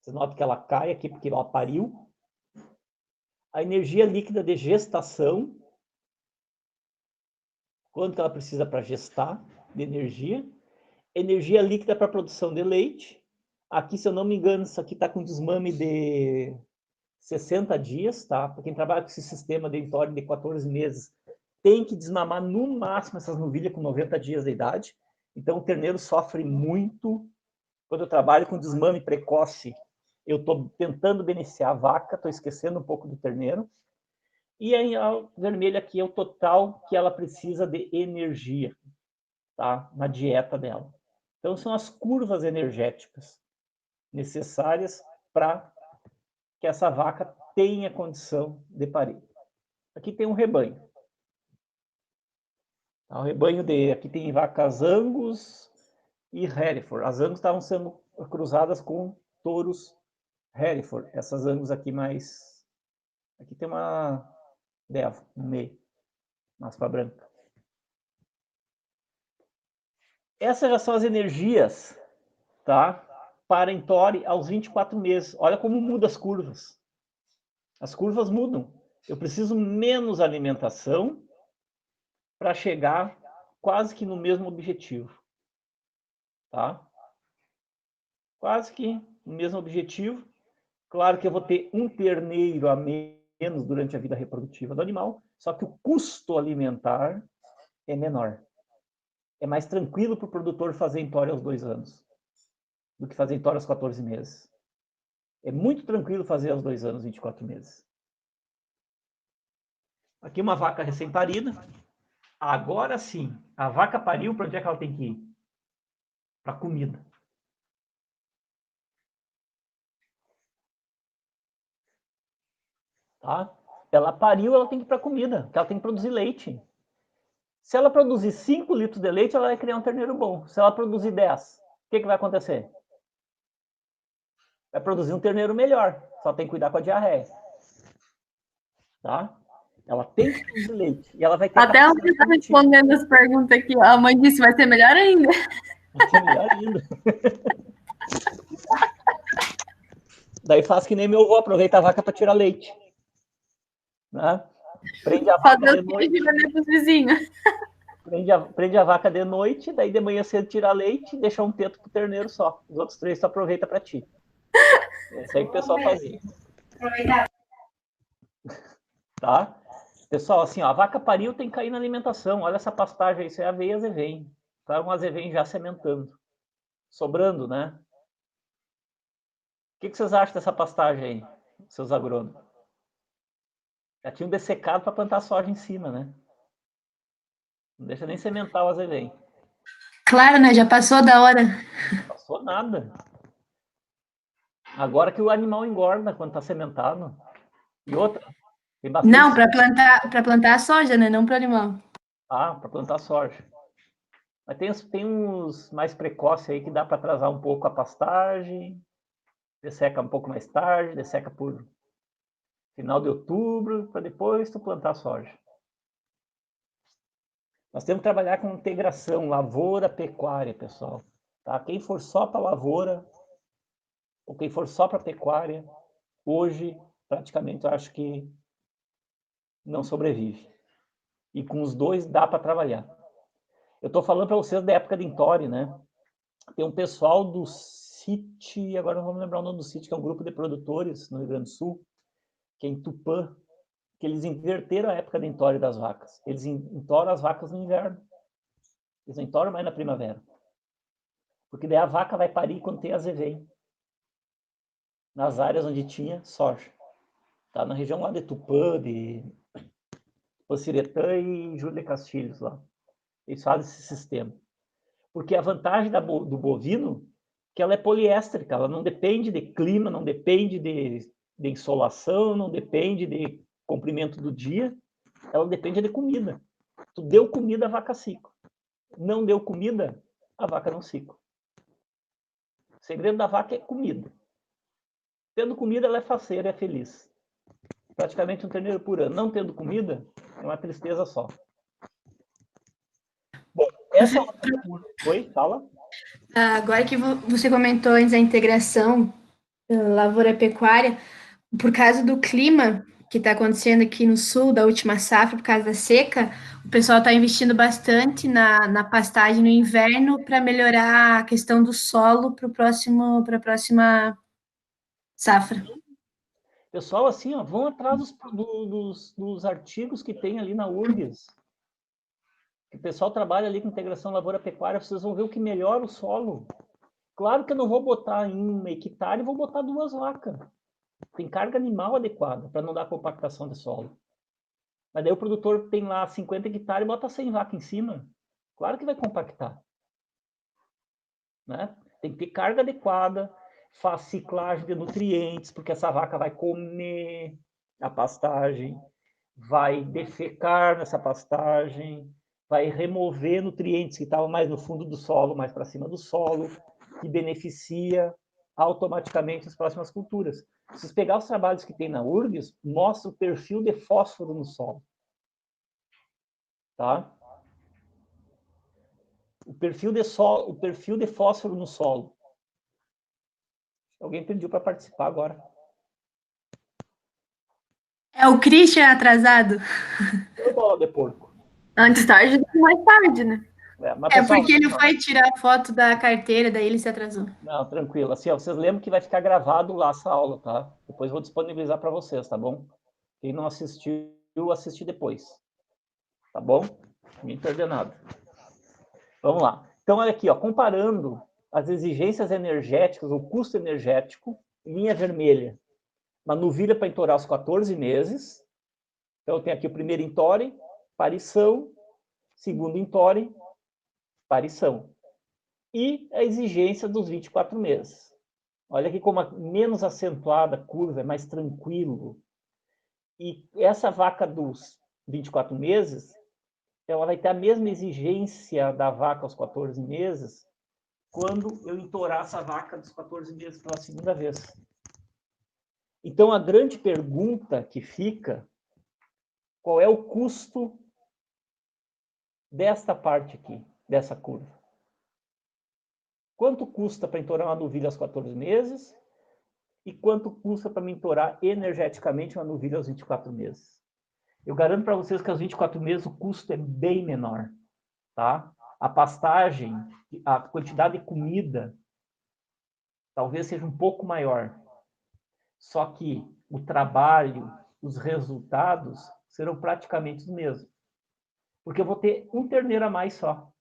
Você nota que ela cai aqui porque ela pariu. A energia líquida de gestação, quanto que ela precisa para gestar de energia. Energia líquida para produção de leite. Aqui, se eu não me engano, isso aqui está com desmame de 60 dias, tá? Para quem trabalha com esse sistema de entore de 14 meses, tem que desmamar no máximo essas novilhas com 90 dias de idade. Então, o terneiro sofre muito. Quando eu trabalho com desmame precoce, eu estou tentando beneficiar a vaca, estou esquecendo um pouco do terneiro. E a vermelha aqui é o total que ela precisa de energia, tá? Na dieta dela. Então, são as curvas energéticas necessárias para que essa vaca tenha condição de parir. Aqui tem um rebanho. O rebanho de... Aqui tem vacas Angus e Hereford. As Angus estavam sendo cruzadas com touros Hereford. Essas Angus aqui mais... Aqui tem uma Devo no meio. Maspa branca. Essas já são as energias, tá? Para entore aos 24 meses. Olha como muda as curvas. As curvas mudam. Eu preciso menos alimentação para chegar quase que no mesmo objetivo. Tá? Quase que no mesmo objetivo. Claro que eu vou ter um terneiro a menos durante a vida reprodutiva do animal, só que o custo alimentar é menor. É mais tranquilo para o produtor fazer entório aos 2 anos do que fazer entório aos 14 meses. É muito tranquilo fazer aos 2 anos, 24 meses. Aqui uma vaca recém-parida. Agora sim, a vaca pariu, para onde é que ela tem que ir? Para comida. Tá? Ela pariu, ela tem que ir para comida, porque ela tem que produzir leite. Se ela produzir 5 litros de leite, ela vai criar um terneiro bom. Se ela produzir 10, o que vai acontecer? Vai produzir um terneiro melhor. Só tem que cuidar com a diarreia. Tá? Ela tem que produzir leite. E ela vai ter até você está respondendo as perguntas aqui. A mãe disse vai ser melhor ainda. Vai ser melhor ainda. Daí faz que nem meu avô, aproveita a vaca para tirar leite. Né? Prende a vaca de noite. Fazer vizinhos. Prende a vaca de noite, daí de manhã cedo tira leite e deixa um teto pro terneiro só. Os outros 3 tu aproveita para ti. É isso aí que o pessoal fazia. Tá? Pessoal, assim, ó, a vaca pariu tem que cair na alimentação. Olha essa pastagem aí, isso é aveia azevém. Tá um azevém já sementando. Sobrando, né? O que vocês acham dessa pastagem aí, seus agrônomos? Já tinham dessecado para plantar soja em cima, né? Não deixa nem sementar o azevém. Claro, né? Já passou da hora. Não passou nada. Agora que o animal engorda quando está sementado. E outra, tem bastante... Não, para plantar a soja, né? Não para o animal. Ah, para plantar soja. Mas tem uns mais precoces aí que dá para atrasar um pouco a pastagem, desseca um pouco mais tarde, desseca por final de outubro, para depois tu plantar soja. Nós temos que trabalhar com integração lavoura-pecuária, pessoal. Tá? Quem for só para lavoura, ou quem for só para pecuária, hoje, praticamente, eu acho que não sobrevive. E com os dois dá para trabalhar. Eu estou falando para vocês da época de Entori, né? Tem um pessoal do CIT, agora não vou me lembrar o nome do CIT, que é um grupo de produtores no Rio Grande do Sul, que é em Tupã, que eles inverteram a época de entório das vacas. Eles entoram as vacas no inverno. Eles não entoram mais na primavera. Porque daí a vaca vai parir quando tem azevém. Nas áreas onde tinha soja. Tá? Na região lá de Tupã, de Panciretã e Júlio de Castilhos lá. Eles fazem esse sistema. Porque a vantagem do bovino é que ela é poliéstrica, ela não depende de clima, não depende de insolação, não depende de comprimento do dia, ela depende de comida. Tu deu comida, a vaca cica. Não deu comida, a vaca não cica. O segredo da vaca é comida. Tendo comida, ela é faceira, é feliz. Praticamente um terneiro por ano. Não tendo comida, é uma tristeza só. Bom, essa é outra... Oi, fala. Agora que você comentou antes a integração lavoura-pecuária, por causa do clima que está acontecendo aqui no sul, da última safra, por causa da seca, o pessoal está investindo bastante na pastagem no inverno para melhorar a questão do solo para a próxima safra. Pessoal, assim, ó, vão atrás dos artigos que tem ali na URGS. O pessoal trabalha ali com integração lavoura-pecuária, vocês vão ver o que melhora o solo. Claro que eu não vou botar em 1 hectare, vou botar 2 vacas. Tem carga animal adequada para não dar compactação de solo. Mas daí o produtor tem lá 50 hectares e bota 100 vacas em cima. Claro que vai compactar. Né? Tem que ter carga adequada, faz ciclagem de nutrientes, porque essa vaca vai comer a pastagem, vai defecar nessa pastagem, vai remover nutrientes que estavam mais no fundo do solo, mais para cima do solo, que beneficia automaticamente as próximas culturas. Se vocês pegar os trabalhos que tem na URGS, mostra o perfil de fósforo no solo. Tá? O perfil de fósforo no solo. Alguém pediu para participar agora. É o Christian atrasado. Bola de porco. Antes tarde do que mais tarde, né? Mas, É pessoal, porque ele foi tirar a foto da carteira, daí ele se atrasou. não, tranquilo. Assim, ó, vocês lembram que vai ficar gravado lá essa aula, tá? Depois eu vou disponibilizar para vocês, tá bom? Quem não assistiu, assiste depois. Tá bom? Não perder nada. Vamos lá. Então, olha aqui, ó, comparando as exigências energéticas, o custo energético, linha vermelha, uma novilha para entorar os 14 meses. Então, eu tenho aqui o primeiro entore, parição, segundo entore, parição. E a exigência dos 24 meses. Olha aqui como a menos acentuada a curva, é mais tranquilo. E essa vaca dos 24 meses, ela vai ter a mesma exigência da vaca aos 14 meses quando eu entorar essa vaca dos 14 meses pela segunda vez. Então, a grande pergunta que fica, qual é o custo desta parte aqui, dessa curva? Quanto custa para entorar uma novilha aos 14 meses? E quanto custa para me entorar energeticamente uma novilha aos 24 meses? Eu garanto para vocês que aos 24 meses o custo é bem menor, tá? A pastagem, a quantidade de comida, talvez seja um pouco maior. Só que o trabalho, os resultados serão praticamente os mesmos. Porque eu vou ter um terneiro a mais só.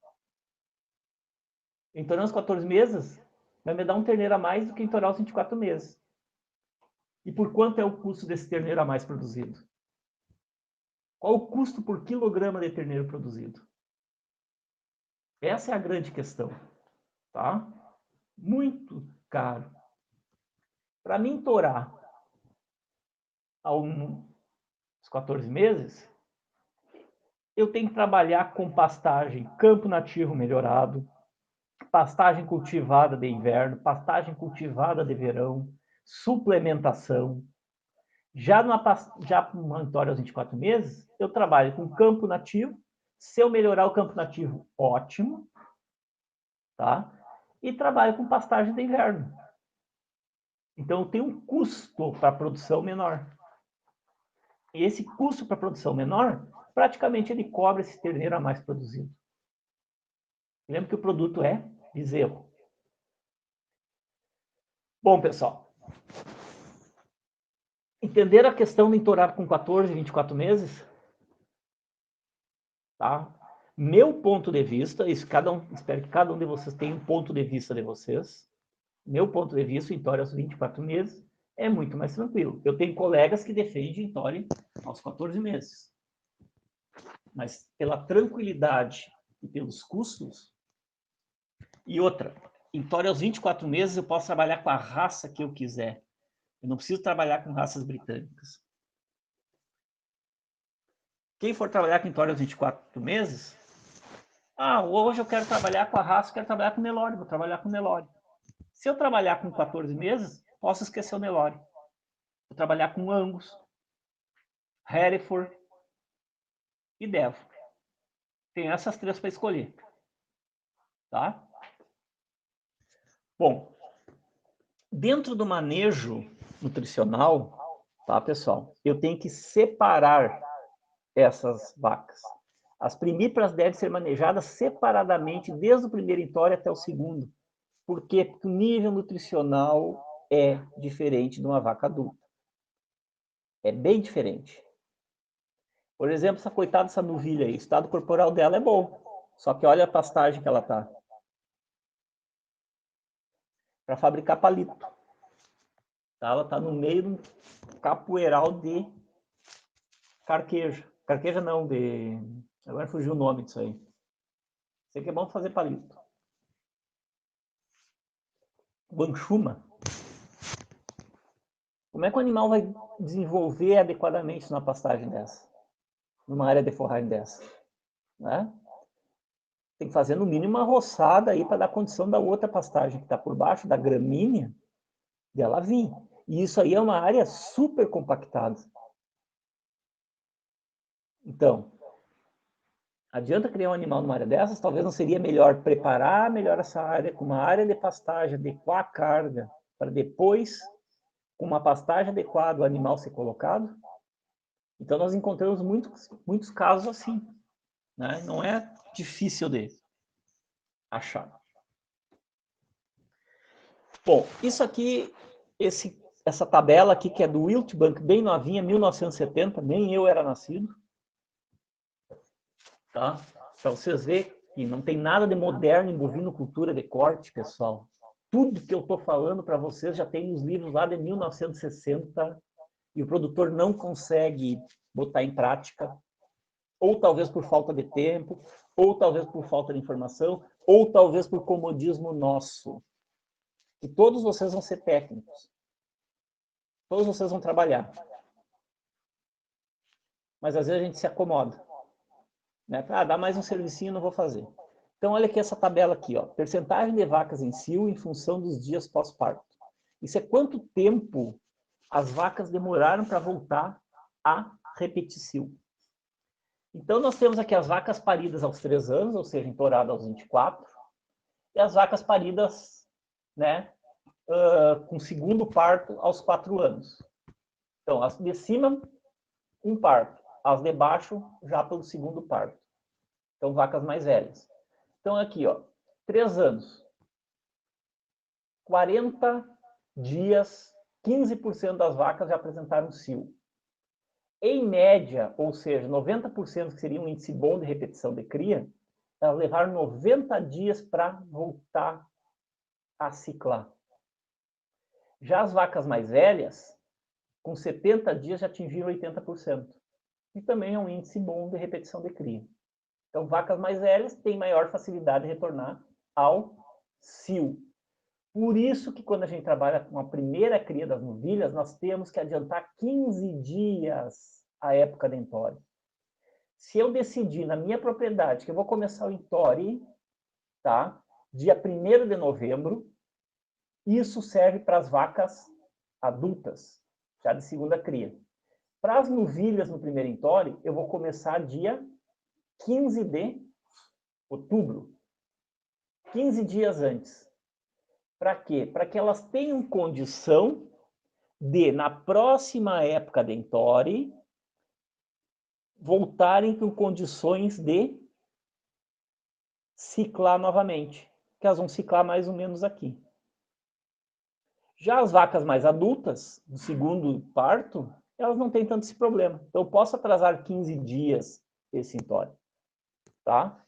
Entorando os 14 meses, vai me dar um terneiro a mais do que entorar os 24 meses. E por quanto é o custo desse terneiro a mais produzido? Qual o custo por quilograma de terneiro produzido? Essa é a grande questão, tá? Muito caro. Para mim entorar aos 14 meses, eu tenho que trabalhar com pastagem campo nativo melhorado, pastagem cultivada de inverno, pastagem cultivada de verão, suplementação. Já numa entória aos 24 meses, eu trabalho com campo nativo. Se eu melhorar o campo nativo, ótimo. Tá? E trabalho com pastagem de inverno. Então, eu tenho um custo para a produção menor. E esse custo para a produção menor, praticamente ele cobre esse terneiro a mais produzido. Lembra que o produto é bezerro. Bom, pessoal, entenderam a questão de entorar com 14, 24 meses? Tá? Meu ponto de vista, espero que cada um de vocês tenha um ponto de vista de vocês. Meu ponto de vista, o entório aos 24 meses é muito mais tranquilo. Eu tenho colegas que defendem entório aos 14 meses. Mas pela tranquilidade e pelos custos. E outra, entório aos 24 meses eu posso trabalhar com a raça que eu quiser. Eu não preciso trabalhar com raças britânicas. Quem for trabalhar com entório aos 24 meses, hoje eu quero trabalhar com a raça, quero trabalhar com Nelore, vou trabalhar com Nelore. Se eu trabalhar com 14 meses, posso esquecer o Nelore. Vou trabalhar com Angus, Hereford e Devo. Tem essas três para escolher. Tá? Bom, dentro do manejo nutricional, tá, pessoal? Eu tenho que separar essas vacas. As primíparas devem ser manejadas separadamente, desde o primeiro entório até o segundo. Por quê? Porque o nível nutricional é diferente de uma vaca adulta. É bem diferente. Por exemplo, essa coitada dessa novilha aí, o estado corporal dela é bom. Só que olha a pastagem que ela tá. Para fabricar palito. Tá? Ela tá no meio de um capoeiral de carqueja. Carqueja não, de... Agora fugiu o nome disso aí. Sei que é bom fazer palito. Guanchuma. Como é que o animal vai desenvolver adequadamente numa pastagem dessa? Numa área de forragem dessa? Né? Tem que fazer no mínimo uma roçada aí para dar condição da outra pastagem que está por baixo, da gramínea, dela vir. E isso aí é uma área super compactada. Então, adianta criar um animal numa área dessas? Talvez não seria melhor preparar melhor essa área com uma área de pastagem, adequar a carga, para depois, com uma pastagem adequada, o animal ser colocado? Então, nós encontramos muitos casos assim. né? Não é difícil de achar. Bom, isso aqui, essa tabela aqui, que é do Wildbank, bem novinha, 1970, nem eu era nascido. Tá? Para vocês verem que não tem nada de moderno em bovinocultura de corte, pessoal. Tudo que eu estou falando para vocês já tem nos livros lá de 1960 e o produtor não consegue botar em prática, ou talvez por falta de tempo, ou talvez por falta de informação, ou talvez por comodismo nosso. E todos vocês vão ser técnicos. Todos vocês vão trabalhar. Mas às vezes a gente se acomoda. Né? Ah, dá mais um servicinho, não vou fazer. Então, olha aqui essa tabela aqui, ó. Percentagem de vacas em cio em função dos dias pós-parto. Isso é quanto tempo as vacas demoraram para voltar a repetir cio. Então, nós temos aqui as vacas paridas aos 3 anos, ou seja, entouradas aos 24, e as vacas paridas, né, com segundo parto aos 4 anos. Então, as de cima, um parto. As de baixo, já pelo segundo parto. Então, vacas mais velhas. Então, aqui, ó, 3 anos. 40 dias, 15% das vacas já apresentaram cio. Em média, ou seja, 90% que seria um índice bom de repetição de cria, elas levaram 90 dias para voltar a ciclar. Já as vacas mais velhas, com 70 dias já atingiram 80%. E também é um índice bom de repetição de cria. Então, vacas mais velhas têm maior facilidade de retornar ao cio. Por isso que quando a gente trabalha com a primeira cria das novilhas, nós temos que adiantar 15 dias a época de entore. Se eu decidir na minha propriedade que eu vou começar o entore, tá? Dia 1º de novembro, isso serve para as vacas adultas, já de segunda cria. Para as novilhas no primeiro entore, eu vou começar dia 15 de outubro, 15 dias antes. Para quê? Para que elas tenham condição de, na próxima época de entore, voltarem com condições de ciclar novamente, que elas vão ciclar mais ou menos aqui. Já as vacas mais adultas, do segundo parto, elas não têm tanto esse problema. Então, eu posso atrasar 15 dias esse entore. Tá?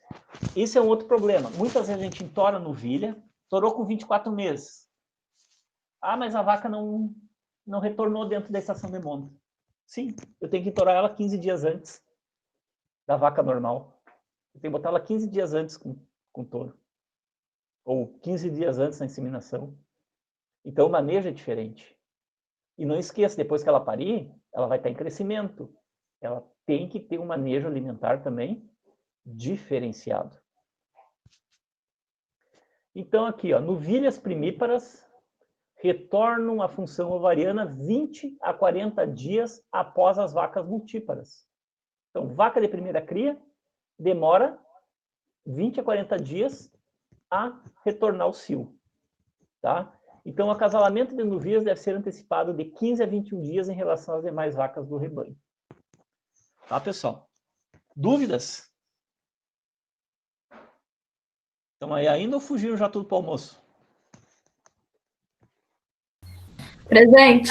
Esse é um outro problema. Muitas vezes a gente entora novilha, entorou com 24 meses. Ah, mas a vaca não retornou dentro da estação de monta. Sim, eu tenho que entorar ela 15 dias antes da vaca normal. Eu tenho que botar ela 15 dias antes com touro. Ou 15 dias antes da inseminação. Então, o manejo é diferente. E não esqueça, depois que ela parir, ela vai estar em crescimento. Ela tem que ter um manejo alimentar também diferenciado. Então, aqui, ó, novilhas primíparas retornam à função ovariana 20 a 40 dias após as vacas multíparas. Então, vaca de primeira cria demora 20 a 40 dias a retornar ao cio. Tá? Então, o acasalamento de novilhas deve ser antecipado de 15 a 21 dias em relação às demais vacas do rebanho. Tá, pessoal? Dúvidas? Então, aí ainda ou fugiram já tudo para o almoço? Presente.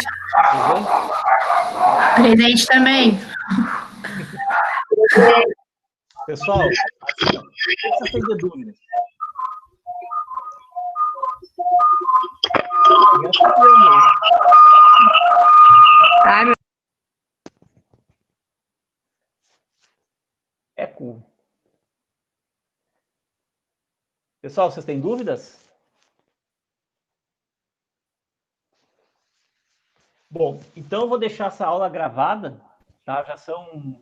Presente também. Pessoal, assim, ó, o que vocês têm de dúvidas? Eco. Pessoal, vocês têm dúvidas? Bom, então eu vou deixar essa aula gravada, tá? Já são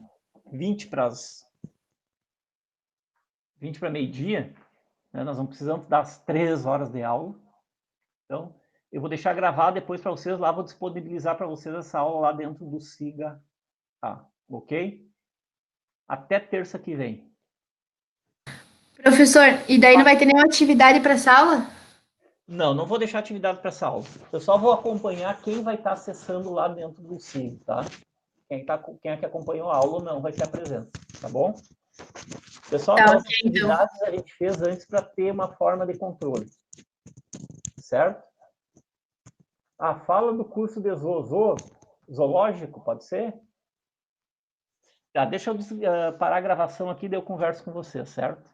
20 para meio-dia, né? Nós não precisamos das 3 horas de aula. Então, eu vou deixar gravado depois para vocês lá, vou disponibilizar para vocês essa aula lá dentro do Siga, tá? Ok? Até terça que vem. Professor, e daí não vai ter nenhuma atividade para essa aula? Não, não vou deixar atividade para essa aula. Eu só vou acompanhar quem vai estar acessando lá dentro do SIG, tá? Quem é que acompanhou a aula ou não vai se apresentar, tá bom? Pessoal, Tá, aquelas ok, então. atividades a gente fez antes para ter uma forma de controle. Certo? Fala do curso de zoológico, pode ser? Tá, deixa eu parar a gravação aqui, daí eu converso com você, certo?